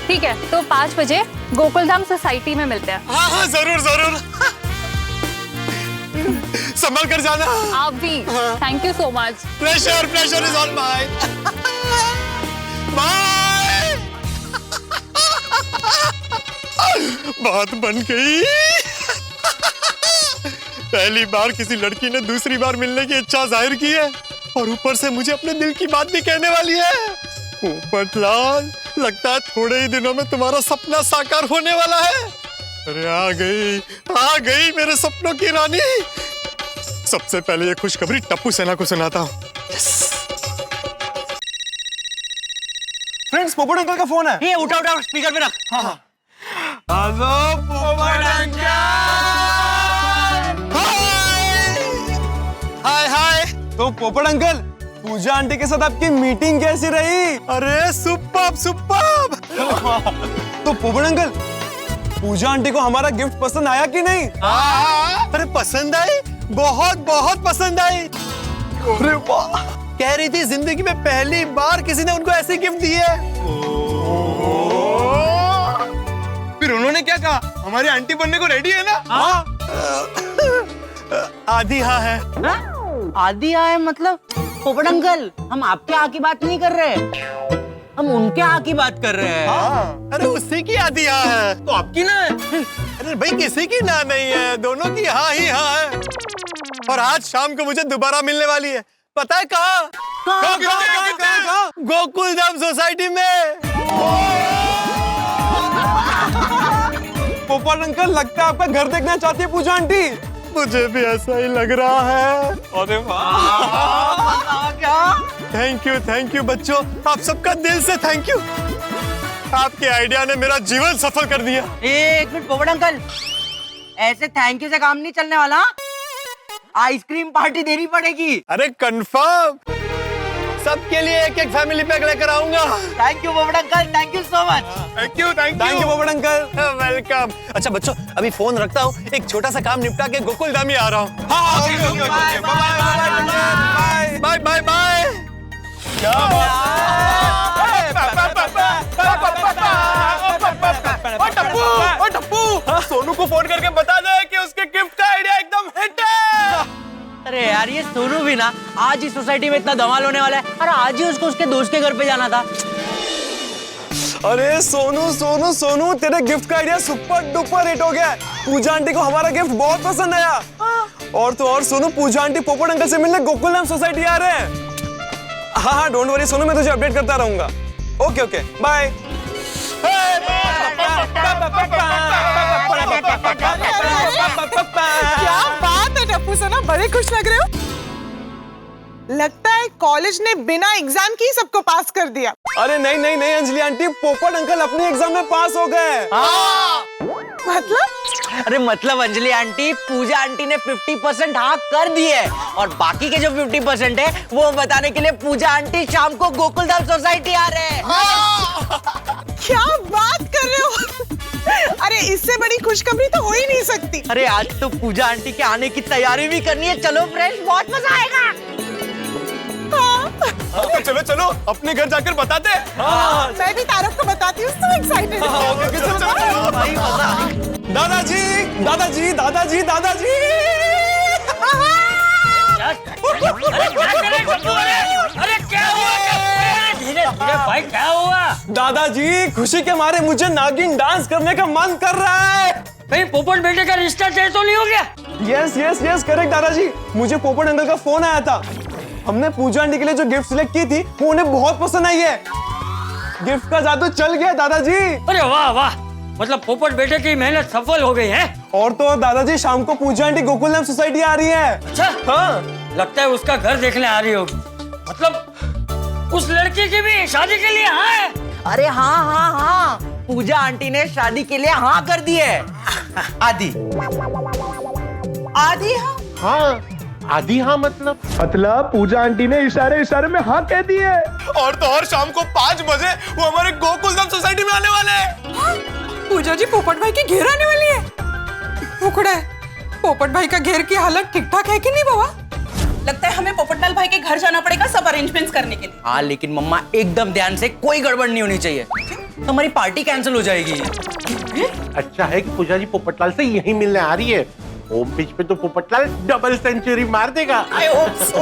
ठीक है, तो 5 बजे गोकुलधाम सोसाइटी में मिलते हैं। हाँ हाँ जरूर जरूर। संभल कर जाना। आप भी। Thank you so much. Pressure pressure is on my. Bye. बात बन गई। पहली बार किसी लड़की ने दूसरी बार मिलने की इच्छा जाहिर की है और ऊपर से मुझे अपने दिल की बात भी कहने वाली है। पोपटलाल, लगता है थोड़े ही दिनों में तुम्हारा सपना साकार होने वाला है। अरे आ गई मेरे सपनों की रानी। सबसे पहले ये खुशखबरी टप्पू सेना को सुनाता हूँ। फ्रेंड्स, पोपट अंकल का फोन है। ये उठा स्पीकर पे रख। हाँ हाँ। हेलो पोपट अंकल। तो पोपट अंकल, पूजा आंटी के साथ आपकी मीटिंग कैसी रही? अरे सुपर्ब सुपर्ब। तो पोपट अंकल, पूजा आंटी को हमारा गिफ्ट पसंद आया कि नहीं? अरे पसंद आई, बहुत बहुत पसंद आई। अरे वाह, कह रही थी जिंदगी में पहली बार किसी ने उनको ऐसी गिफ्ट दी है। फिर उन्होंने क्या कहा? हमारी आंटी बनने को रेडी है ना? हाँ। आधी हाँ है। आधी हाँ है मतलब? पोपट अंकल, हम आपके हाँ की बात नहीं कर रहे, हम उनके हाँ की बात कर रहे हैं। हाँ। अरे उसी की आधी हाँ है, तो आपकी ना है। अरे भाई किसी की ना नहीं है, दोनों की हाँ ही हाँ है। और आज शाम को मुझे दोबारा मिलने वाली है। पता है कहाँ? गोकुल धाम सोसाइटी में। पोपट अंकल, लगता है आपका घर देखना चाहती है पूजा आंटी। मुझे भी ऐसा ही लग रहा है। अरे थैंक यू बच्चों, आप सबका दिल से थैंक यू। आपके आइडिया ने मेरा जीवन सफल कर दिया। एक मिनट पोपट अंकल, ऐसे थैंक यू से काम नहीं चलने वाला। आइसक्रीम पार्टी देनी पड़ेगी। अरे कंफर्म, सबके लिए एक एक फैमिली पैक लेकर आऊंगा। थैंक यू पोपट uncle, thank you so much. Thank you पोपट अंकल, वेलकम। अच्छा बच्चों, अभी फोन रखता हूँ, एक छोटा सा काम निपटा के गोकुल धाम ही आ रहा हूँ। Bye bye bye. Tappu, Sonu को फोन करके बता दे कि उसके गिफ्ट का आइडिया एकदम हिट है। अरे यार, ये सोनू भी ना आज ही सोसाइटी में इतना धमाल होने वाला है। अरे आज ही उसको उसके दोस्त के घर पे जाना था। अरे सोनू, तेरे गिफ्ट का आइडिया सुपर डुपर हिट हो गया। पूजा आंटी को हमारा गिफ्ट बहुत पसंद आया। और तो और सोनू, पूजा आंटी पोपट अंकल से मिलने गोकुल धाम सोसाइटी आ रहे हैं। हाँ, डोंट वरी सोनू, मैं तुझे अपडेट करता रहूंगा। Okay, bye. क्या बात है टप्पू सोना, बड़े खुश लग रहे हो। लगता है कॉलेज ने बिना एग्जाम की सबको पास कर दिया। अरे नहीं अंजलि आंटी, पोपट अंकल अपने एग्जाम में पास हो गए। मतलब? अरे मतलब अंजलि आंटी, पूजा आंटी ने 50% हाँ कर दिए और बाकी के जो 50% है वो बताने के लिए पूजा आंटी शाम को गोकुल धाम सोसाइटी आ रहे हैं। क्या बात कर रहे हो? अरे इससे बड़ी खुशखबरी तो हो ही नहीं सकती। अरे आज तो पूजा आंटी के आने की तैयारी भी करनी है। चलो फ्रेंड्स, बहुत मजा आएगा। तो चलो अपने घर जाकर बताते हैं। मैं भी तारक को बताती हूँ, तो एक्साइटेड भाई मजा। दादाजी अरे क्या हुआ? धीरे भाई, क्या हुआ? दादाजी, खुशी के मारे मुझे नागिन डांस करने का मन कर रहा है। भाई पोपट बेटे का रिश्ता तय तो नहीं हो गया? यस करेक्ट दादाजी, मुझे पोपट अंकल का फोन आया था। हमने पूजा आंटी के लिए जो गिफ्ट सिलेक्ट की थी वो उन्हें बहुत पसंद आई है। गिफ्ट का जादू चल गया दादाजी। अरे वाह, मतलब पोपट बेटे की मेहनत सफल हो गई है। और तो दादाजी, शाम को पूजा आंटी गोकुल धाम सोसाइटी आ रही है। अच्छा, हाँ, लगता है उसका घर देखने आ रही होगी। मतलब उस लड़की की भी शादी के लिए हाँ है? अरे हाँ, पूजा आंटी ने शादी के लिए हाँ कर दी है। आधी हाँ, आधी हाँ मतलब पूजा आंटी ने इशारे में हाँ कह दी है। और तो और शाम को 5 बजे वो हमारे गोकुल धाम सोसाइटी में आने वाले हैं। पूजा जी पोपट भाई की घेर आने वाली है। मुकड़ा है, पोपट भाई का घेर की हालत ठीक ठाक है कि नहीं बाबा? लगता है हमें पोपटलाल भाई के घर जाना पड़ेगा सब अरेंजमेंट्स करने के लिए। हाँ, लेकिन मम्मा एकदम ध्यान से, कोई गड़बड़ नहीं होनी चाहिए, हमारी पार्टी कैंसिल हो जाएगी। अच्छा है कि पूजा जी पोपटलाल से यहीं मिलने आ रही है। होम पिच पे तो पोपटलाल डबल सेंचुरी मार देगा। I hope so।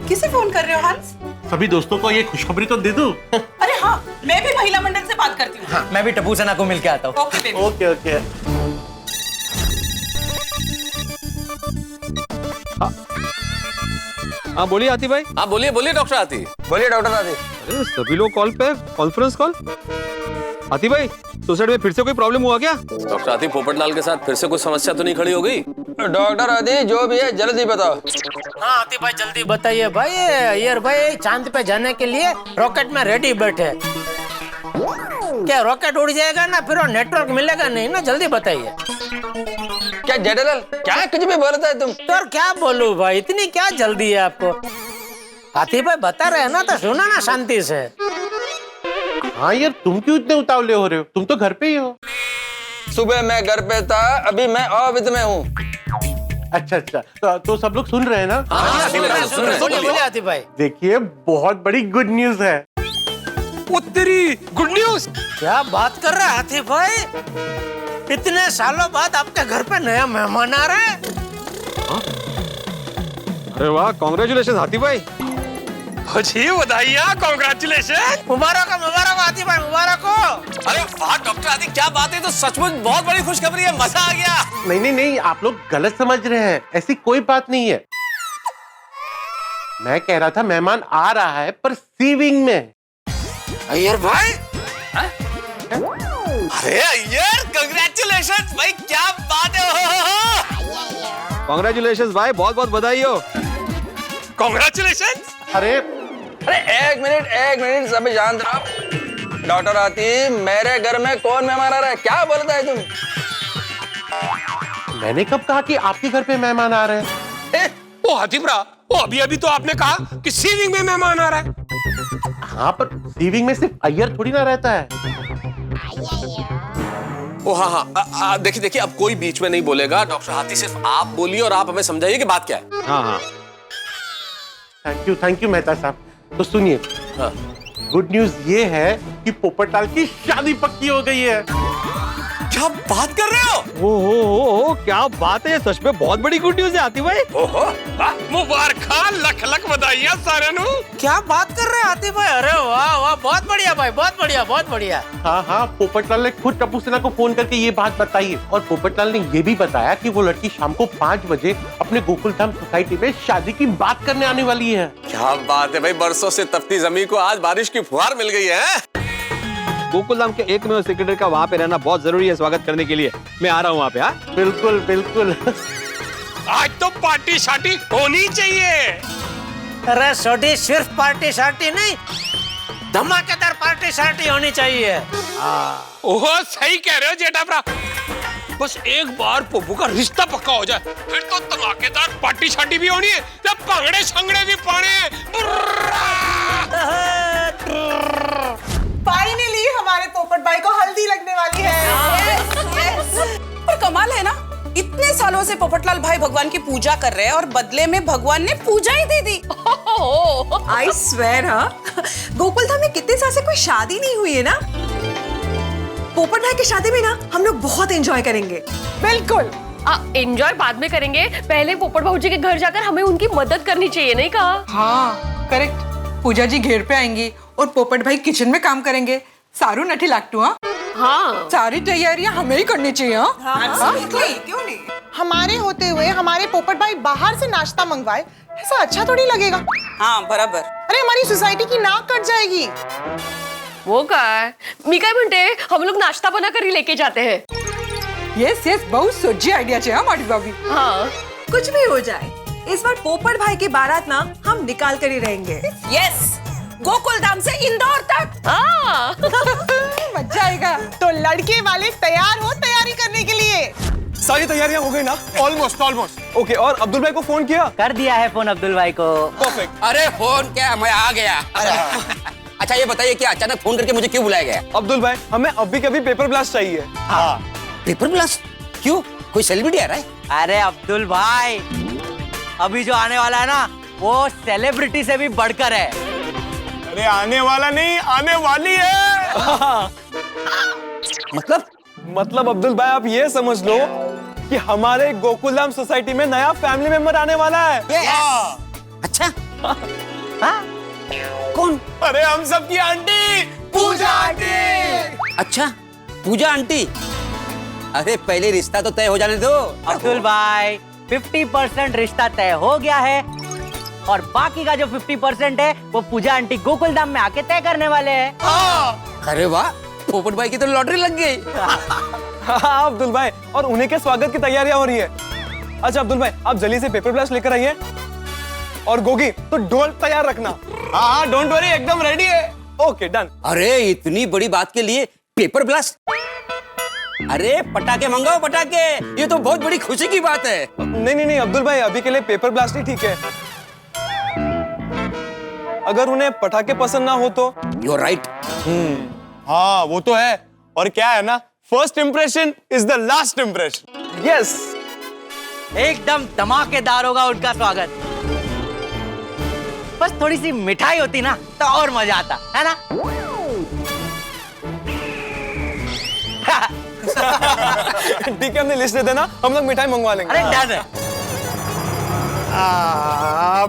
किसे फोन कर रहे हो हंस? सभी दोस्तों को ये खुशखबरी तो दे दूं। अरे हाँ, मैं भी महिला मंडल से बात करती हूँ। हाँ, मैं भी टप्पू सना को मिलके आता हूँ। ओके। हाँ बोलिए आती भाई। हाँ बोलिए डॉक्टर आती। बोलिए डॉक्टर आती। अरे सभी लोग कॉल पे, कॉन्फ्रेंस कॉल। आती भाई, सोसाइटी में फिर से कोई प्रॉब्लम हुआ क्या? डॉक्टर आती, पोपटलाल के साथ फिर से कोई समस्या तो नहीं खड़ी हो गई? डॉक्टर आती, जो भी है जल्दी बताओ। हाँ आती भाई, जल्दी बताइए भाई। यार भाई चांद पे जाने के लिए रॉकेट में रेडी बैठे। क्या रॉकेट उड़ जाएगा ना, फिर नेटवर्क मिलेगा नहीं ना, जल्दी बताइए। क्या जेठालाल, क्या कुछ भी बोलता है तुम? तो क्या बोलूं भाई, इतनी क्या जल्दी है आपको? हाथी भाई बता रहे हैं ना, तो सुना ना शांति से। हाँ यार, तुम क्यों इतने उतावले हो रहे हो? तुम तो घर पे ही हो। सुबह मैं घर पे था, अभी मैं ऑफिस में हूँ। अच्छा अच्छा, तो सब लोग सुन रहे हैं ना? बोलिए हाथी भाई। देखिए, बहुत बड़ी गुड न्यूज है। उत्तरी गुड न्यूज। क्या बात कर रहे हैं हाथी भाई? इतने सालों बाद आपके घर पे नया मेहमान आ रहा है? अरे वाह, कांग्रेचुलेशन हाथी भाई। जी बधाइयाँ, कांग्रेचुलेशन। मुबारक हो हाथी भाई, मुबारक हो। अरे वाह डॉक्टर आदि, क्या बात है, तो सचमुच बहुत बड़ी खुशखबरी है, मजा आ गया। नहीं, आप लोग गलत समझ रहे हैं, ऐसी कोई बात नहीं है। मैं कह रहा था मेहमान आ रहा है, पर सीविंग में। अय्यर भाई? अरे अय्यर, कांग्रेचुलेशन भाई, क्या बात है। कांग्रेचुलेशन भाई, बहुत बहुत बधाई हो। कांग्रेचुलेशन। अरे एक मिनट, सभी शांत रहो। डॉक्टर आती, मेरे घर में कौन मेहमान आ रहा है? क्या बोलता है तुम? मैंने कब कहा कि आपके घर पे मेहमान आ रहे हैं? ओ हाथीप्रा, वो अभी तो आपने कहा कि सीविंग में मेहमान आ रहा है। हाँ, पर सीविंग में सिर्फ अय्यर थोड़ी ना रहता है। ओ हाँ, देखिए अब कोई बीच में नहीं बोलेगा। डॉक्टर हाथी, सिर्फ आप बोलिए और आप हमें समझाइए कि बात क्या है। हाँ। थैंक यू मेहता साहब। तो सुनिए, गुड न्यूज ये है कि पोपटलाल की शादी पक्की हो गई है। क्या बात कर रहे हो? ओ, क्या बात है, सच में बहुत बड़ी गुड न्यूज है हाथी भाई। मुबारक, लख बधाइयाँ सारे नु। क्या बात कर रहे हैं हाथी भाई? अरे वाह, बहुत बढ़िया भाई, बहुत बढ़िया। हाँ, पोपटलाल ने खुद टप्पू सेना को फोन करके ये बात बताई है। और पोपटलाल ने ये भी बताया कि वो लड़की शाम को 5 बजे अपने गोकुलधाम सोसाइटी में शादी की बात करने आने वाली है। क्या बात है भाई, बरसों से तपती जमीन को आज बारिश की फुहार मिल गई है। गोकुलधाम के एकमेव सेक्रेटरी का वहाँ पे रहना बहुत जरूरी है स्वागत करने के लिए। मैं आ रहा हूँ वहाँ पे। हाँ, बिल्कुल। आज तो पार्टी शार्टी होनी चाहिए। अरे छोटी, सिर्फ पार्टी शार्टी नहीं, धमाकेदार पार्टी शार्टी होनी चाहिए। ओह, सही कह रहे हो जेठाप्रा। बस एक बार पप्पू का रिश्ता पक्का हो जाए, फिर तो धमाकेदार पार्टी शार्टी भी होनी है, जब पांगड़े संगड़े भी पाने। फाइनली हमारे पोपट भाई को हल्दी लगने वाली है। पर कमाल है ना, इतने सालों से पोपटलाल भाई भगवान की पूजा कर रहे हैं और बदले में भगवान ने पूजा ही दे दी। आई स्वेर, गोकुलधाम में कितने साल से कोई शादी नहीं हुई है ना। पोपट भाई की शादी में ना हम लोग बहुत एंजॉय करेंगे। बिल्कुल। एंजॉय बाद में करेंगे, पहले पोपट भाऊ जी के घर जाकर हमें उनकी मदद करनी चाहिए, नहीं कहा? हाँ करेक्ट। पूजा जी घेर पे आएंगी और पोपट भाई किचन में काम करेंगे। सारू नठी लागटू। हाँ, सारी तैयारियां हमें ही करनी चाहिए। क्यों नहीं? हमारे होते हुए हमारे पोपट भाई बाहर से नाश्ता मंगवाए, ऐसा अच्छा थोड़ी लगेगा। हाँ बराबर। अरे हमारी सोसाइटी की नाक कट जाएगी। वो काय, मी काय म्हणते, हम लोग नाश्ता बनाकर ही लेके जाते हैं। यस, बहुत सोची आइडिया चाहिए हमारी भाभी। हाँ, कुछ भी हो जाए, इस बार पोपट भाई की बारात ना हम निकाल कर ही रहेंगे। यस, गोकुलधाम से इंदौर तक। मजा आएगा। तो लड़के वाले तैयार हो तैयारी करने के लिए? सारी तैयारियां हो गई ना? ऑलमोस्ट। ओके, और अब्दुल भाई को फोन किया? कर दिया है फोन अब्दुल भाई को। परफेक्ट। अरे फोन क्या, मैं आ गया। अच्छा ये बताइए कि अचानक फोन करके मुझे क्यों बुलाया गया? अब्दुल भाई, हमें अभी कभी पेपर ब्लास्ट चाहिए। हाँ, पेपर ब्लास्ट? क्यों, कोई सेलिब्रिटी आ रहा है? अरे अब्दुल भाई, अभी जो आने वाला है ना, वो सेलिब्रिटी से भी बढ़कर है। अरे आने वाला नहीं, आने वाली है। मतलब अब्दुल भाई, आप ये समझ लो कि हमारे गोकुलधाम सोसाइटी में नया फैमिली मेंबर आने वाला है। अच्छा, कौन? अरे हम सबकी आंटी, पूजा आंटी। अच्छा, पूजा आंटी। अरे पहले रिश्ता तो तय हो जाने दो। अब्दुल भाई, 50% रिश्ता तय हो गया है और बाकी का जो 50% है वो पूजा आंटी गोकुलधाम में आके तय करने वाले हैं। अरे वाह, पोपट भाई की तो लॉटरी लग गई। हाँ अब्दुल भाई, और उन्हीं के स्वागत की तैयारियां हो रही है। अच्छा अब्दुल भाई, आप जल्दी से पेपर ब्लास्ट लेकर आइए, और गोगी तो ढोल तैयार रखना। हाँ, डोंट वरी, एकदम रेडी है। Okay, done. अरे इतनी बड़ी बात के लिए पेपर ब्लास्ट? अरे पटाखे मंगाओ पटाखे, ये तो बहुत बड़ी खुशी की बात है। नहीं अब्दुल भाई, अभी के लिए पेपर ब्लास्ट ही ठीक है। अगर उन्हें पटाखे पसंद ना हो तो? You're right। हाँ वो तो है, और क्या है ना, first impression is the last impression. Yes, एकदम धमाकेदार होगा उनका स्वागत। बस थोड़ी सी मिठाई होती ना तो और मजा आता है ना। ठीक है, हमने लिस्ट दे देना, हम लोग मिठाई मंगवा लेंगे। अरे डन है।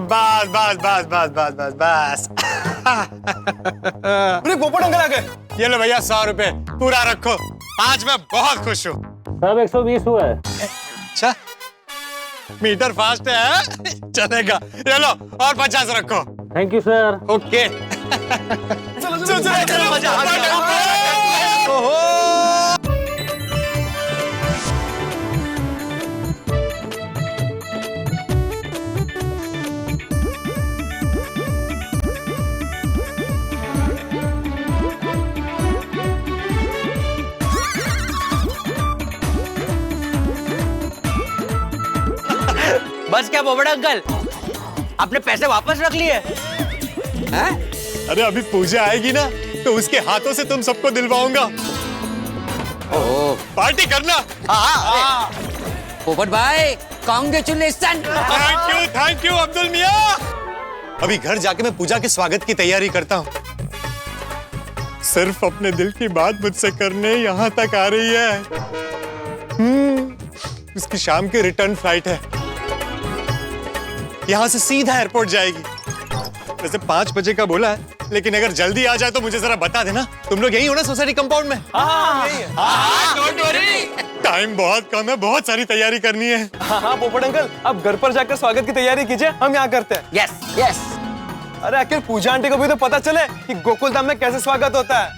बस बस बस बस बस बस बस। अरे पोपट अंकल आ गए। ये लो भैया 100 रुपए, पूरा रखो, आज मैं बहुत खुश हूँ। सब 120 हुआ है। अच्छा, मीटर फास्ट है, चलेगा। ये लो और 50 रखो। Thank you sir. ओके। चलो मजा आ गया। ओहो। बस क्या पोपट अंकल, आपने पैसे वापस रख लिए हैं? अरे अभी पूजा आएगी ना तो उसके हाथों से तुम सबको दिलवाऊंगा। पार्टी करना। हाँ। पोपट भाई कांग्रेचुलेशन। थैंक यू अब्दुल मियां। अभी घर जाके मैं पूजा के स्वागत की तैयारी करता हूँ। सिर्फ अपने दिल की बात मुझसे करने यहाँ तक आ रही है। उसकी शाम की रिटर्न फ्लाइट है, यहाँ से सीधा एयरपोर्ट जाएगी। वैसे 5 बजे का बोला है, लेकिन अगर जल्दी आ जाए तो मुझे जरा बता देना। तुम लोग यही हो ना सोसाइटी कंपाउंड में? Don't worry. टाइम बहुत कम है, बहुत सारी तैयारी करनी है। हाँ पोपट अंकल, आप घर पर जाकर स्वागत की तैयारी कीजिए, हम यहाँ करते हैं। Yes yes. अरे आखिर पूजा आंटी को भी तो पता चले कि गोकुलधाम में कैसे स्वागत होता है।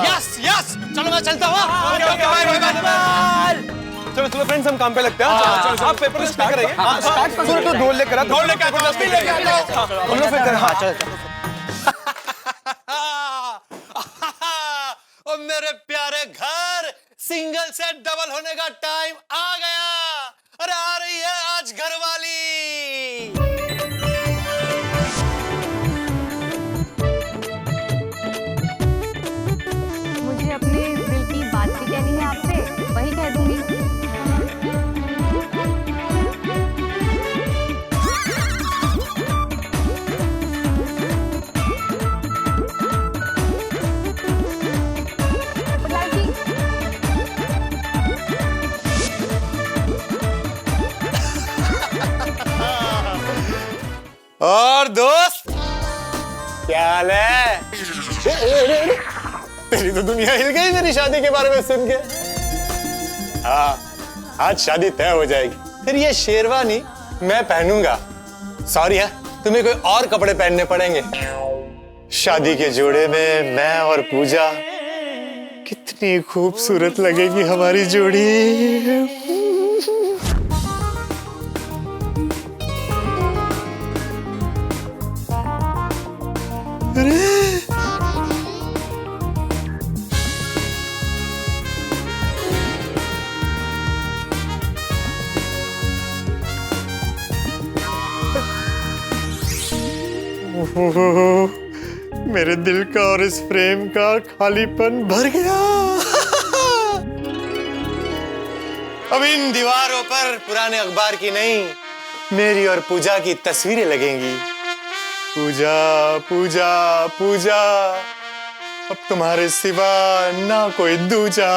यस यस, चलो मैं चलता हूँ। चलो चलो फ्रेंड्स, हम काम पे लगते हैं। आप पेपर स्टार्ट करिए। स्टार्ट करो तो ढोल लेकर ढोल लेकर आता हूँ, लेके आता हूँ। हम लोग फिर करें। हाँ चलो। और मेरे प्यारे घर, सिंगल से डबल होने का टाइम आ गया। अरे आ रही है आज घरवाली। मुझे अपने दिल की बात भी कहनी है आपसे, वही कह दूंगी। और दोस्त क्या हाल है? तेरी तो दुनिया हिल गई मेरी शादी के बारे में सुन के। हाँ, आज शादी तय हो जाएगी। फिर ये शेरवानी मैं पहनूंगा। सॉरी है, तुम्हें कोई और कपड़े पहनने पड़ेंगे। शादी के जोड़े में मैं और पूजा, कितनी खूबसूरत लगेगी हमारी जोड़ी। मेरे दिल का और इस फ्रेम का खालीपन भर गया। अब इन दीवारों पर पुराने अखबार की नहीं, मेरी और पूजा की तस्वीरें लगेंगी। पूजा पूजा पूजा, अब तुम्हारे सिवा ना कोई दूजा।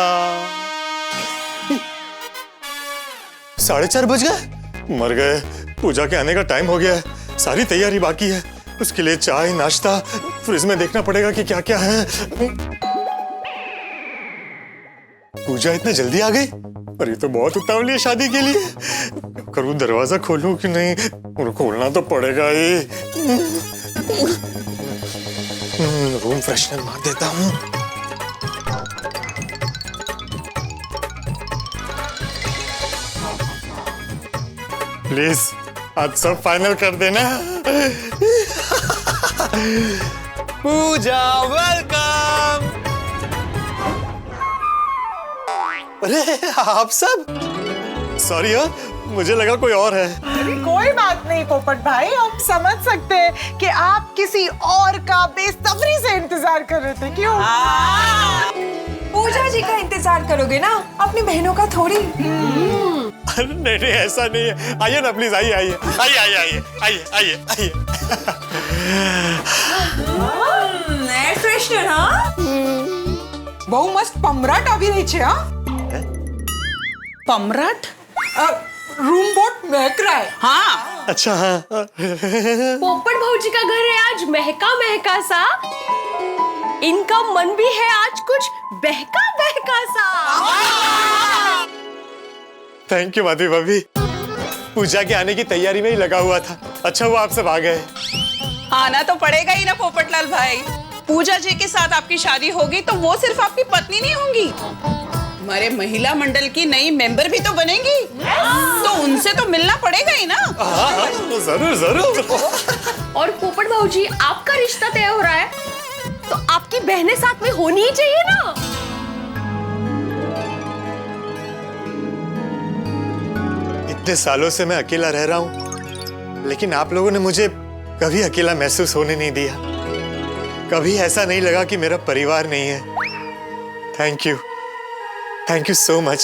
4:30 बज गए, मर गए। पूजा के आने का टाइम हो गया है, सारी तैयारी बाकी है। उसके लिए चाय नाश्ता फ्रिज में देखना पड़ेगा कि क्या क्या है। पूजा इतने जल्दी आ गई? पर ये तो बहुत उतावली है शादी के लिए। करूं दरवाजा खोलूं कि नहीं? खोलना तो पड़ेगा ही। रूम फ्रेशनर मार देता हूं। प्लीज आज सब फाइनल कर देना। पूजा वेलकम। अरे आप सब सॉरी हाँ, मुझे लगा कोई और है। अरे कोई बात नहीं पोपट भाई, हम समझ सकते हैं कि आप किसी और का बेसब्री से इंतजार कर रहे थे। क्यों? पूजा जी का इंतजार करोगे ना, अपनी बहनों का थोड़ी। अरे नहीं ऐसा नहीं है, आइए ना प्लीज, आइए आइए आइए आइए आइए आइए आइए आइए। एयर फ्रेशनर हाँ? बहु मस्त पमराट આવી રહી છે हाँ? पमराट? रूम बोट महक रहा है। हाँ। अच्छा हाँ। पोपट भौजी का घर है आज महका महका सा, इनका मन भी है आज कुछ बहका बहका सा। थैंक यू माधवी भाभी, पूजा के आने की तैयारी में ही लगा हुआ था। अच्छा वो आप सब आ गए। आना तो पड़ेगा ही ना पोपटलाल भाई, पूजा जी के साथ आपकी शादी होगी तो वो सिर्फ आपकी पत्नी नहीं होंगी, हमारे महिला मंडल की नई मेंबर भी तो बनेंगी, तो उनसे तो मिलना पड़ेगा ही ना। जरूर जरूर। और पोपट भौजी आपका रिश्ता तय हो रहा है तो आपकी बहनें साथ में होनी ही चाहिए ना। इतने सालों से मैं अकेला रह रहा हूँ, लेकिन आप लोगों ने मुझे कभी अकेला महसूस होने नहीं दिया, कभी ऐसा नहीं लगा कि मेरा परिवार नहीं है। Thank you so much.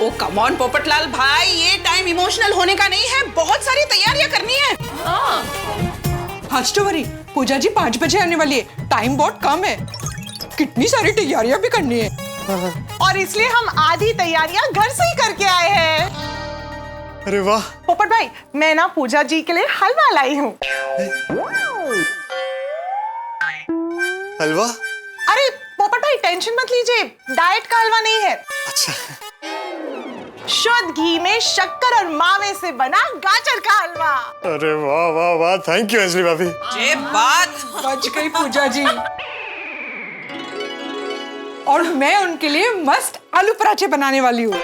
Oh come on Popatlal भाई, ये टाइम इमोशनल होने का नहीं है, बहुत सारी तैयारियां करनी है। हर्षवरी, पूजा जी 5 बजे आने वाली है, टाइम बहुत कम है, कितनी सारी तैयारियां भी करनी है। और इसलिए हम आधी तैयारियां घर से ही करके आए हैं। अरे वाह। पोपट भाई, मैं ना पूजा जी के लिए हलवा लाई हूँ। हलवा? अरे पोपट भाई टेंशन मत लीजिए, डाइट का हलवा नहीं है। अच्छा। शुद्ध घी में शक्कर और मावे से बना गाजर का हलवा। अरे वाह वाह वाह, थैंक यू अंजलि भाभी। ये बात बच गई पूजा जी। और मैं उनके लिए मस्त आलू पराठे बनाने वाली हूँ।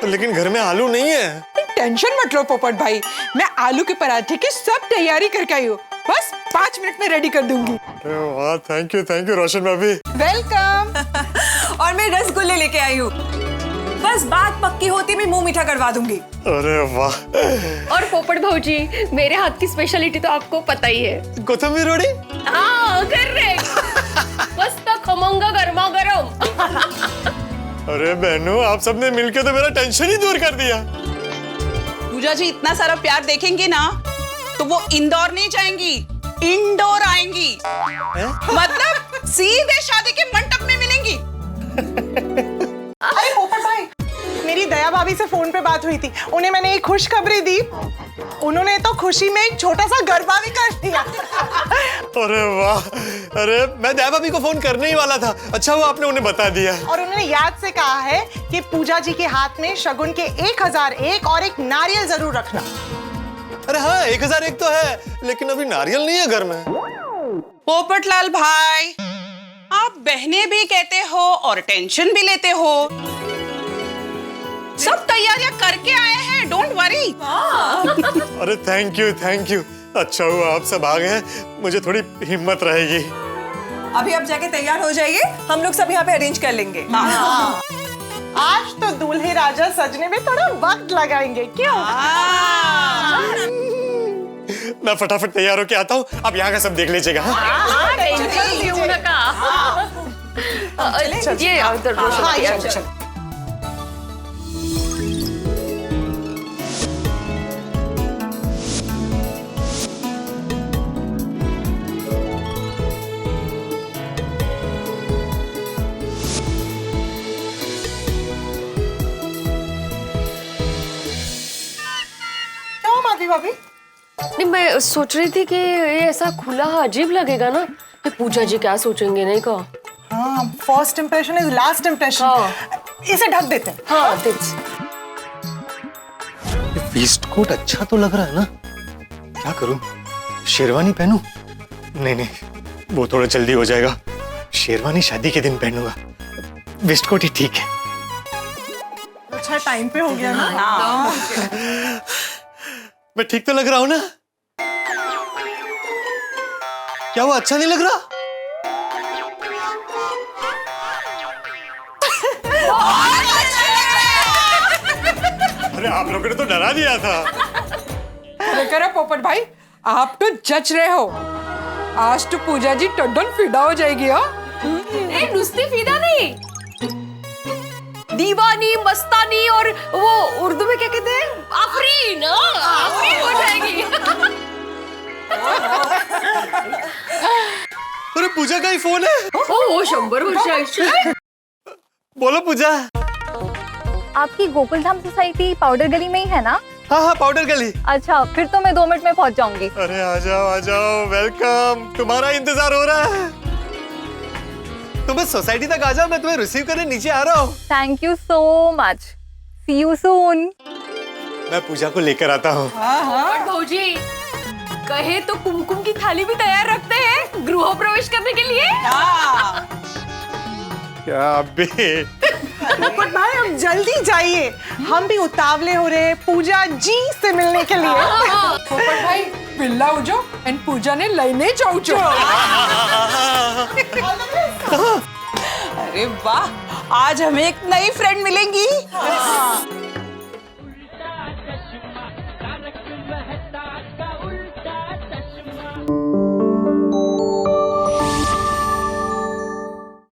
लेकिन घर में आलू नहीं है। टेंशन मत लो पोपट भाई, मैं आलू के पराठे की सब तैयारी करके आई हूँ, बस 5 मिनट में रेडी कर दूंगी। अरे वाह, थैंक यू रोशन भाभी। वेलकम। और मैं रसगुल्ले लेके आई हूँ, बस बात पक्की होती मैं मुंह मीठा करवा दूंगी। अरे वाह। और पोपट भौजी, मेरे हाथ की स्पेशलिटी तो आपको पता ही है, कोथिंबीर रोटी। हाँ करेक्ट, मस्त खमंगा गर्मा गरम। अरे बहनों, आप सबने मिलकर तो मेरा टेंशन ही दूर कर दिया। पूजा जी इतना सारा प्यार देखेंगी ना तो वो इंदौर नहीं जाएंगी, इंडोर आएंगी, मतलब सीधे शादी के मंडप में मिलेंगी। अरे पोपट भाई, मेरी दया भाभी से फोन पे बात हुई थी, उन्हें मैंने एक खुशखबरी दी, उन्होंने तो खुशी में एक छोटा सा गरबा भी कर दिया। अरे वाह, अरे मैं दया भाभी को फोन करने ही वाला था, अच्छा वो आपने उन्हें बता दिया। और उन्होंने याद से कहा है कि पूजा जी के हाथ में शगुन के 1001 और एक नारियल जरूर रखना। अरे हाँ, 1001 तो है, लेकिन अभी नारियल नहीं है घर में। पोपटलाल भाई, आप बहनें भी कहते हो और टेंशन भी लेते हो, सब तैयारियां करके आए हैं, डोंट वरी। अरे थैंक यू, अच्छा हुआ आप सब आ गए, मुझे थोड़ी हिम्मत रहेगी। अभी आप जाके तैयार हो जाइए, हम लोग सब यहाँ पे अरेंज कर लेंगे। हाँ। आज तो दूल्हे राजा सजने में थोड़ा वक्त लगाएंगे, क्यों? मैं फटाफट तैयार होके आता हूँ, आप यहाँ का सब देख लीजिएगा। भाभी? नहीं, मैं सोच रही थी कि ये ऐसा खुला अजीब लगेगा ना, कि पूजा जी क्या सोचेंगे, नहीं का? हाँ, first impression is last impression. हाँ। इसे ढक देते हैं। हाँ, ये वेस्ट कोट अच्छा तो लग रहा है ना, क्या करूं? शेरवानी पहनूं? नहीं, वो थोड़ा जल्दी हो जाएगा, शेरवानी शादी के दिन पहनूंगा, वेस्ट कोट ही ठीक है। अच्छा टाइम पे हो गया ना। हाँ। मैं ठीक तो लग रहा हूं ना? क्या वो अच्छा नहीं लग रहा? और अरे आप लोगों ने तो डरा दिया था। लेकर पोपट भाई, आप तो जच रहे हो। आज तो पूजा जी टड्डन फिदा हो जाएगी। ए, नुस्ती फिदा नहीं, दीवानी, मस्तानी और वो उर्दू में क्या कहते हैं, आफरीन। आफरीन हो जाएगी। अरे पूजा का ही फोन है। ओ 100 वर्ष। बोलो पूजा। आपकी गोकुलधाम सोसाइटी पाउडर गली में ही है ना? हाँ, पाउडर गली। अच्छा, फिर तो मैं 2 मिनट में पहुंच जाऊंगी। अरे आ जाओ, वेलकम। तुम्हारा इंतजार हो रहा है। तुम बस सोसाइटी तक आ जाओ, मैं तुम्हें रिसीव करने नीचे आ रहा हूँ। Thank you so much, see you soon. मैं पूजा को लेकर आता हूँ। और भौजी कहे तो कुमकुम की थाली भी तैयार रखते हैं गृह प्रवेश करने के लिए। क्या बे? पोपट भाई हम जल्दी जाइए, हम भी उतावले हो रहे हैं पूजा जी से मिलने के लिए। पोपट भाई पिल्ला उजो एंड पूजा ने लईने जाऊचो। अरे वाह, आज हमें एक नई फ्रेंड मिलेंगी।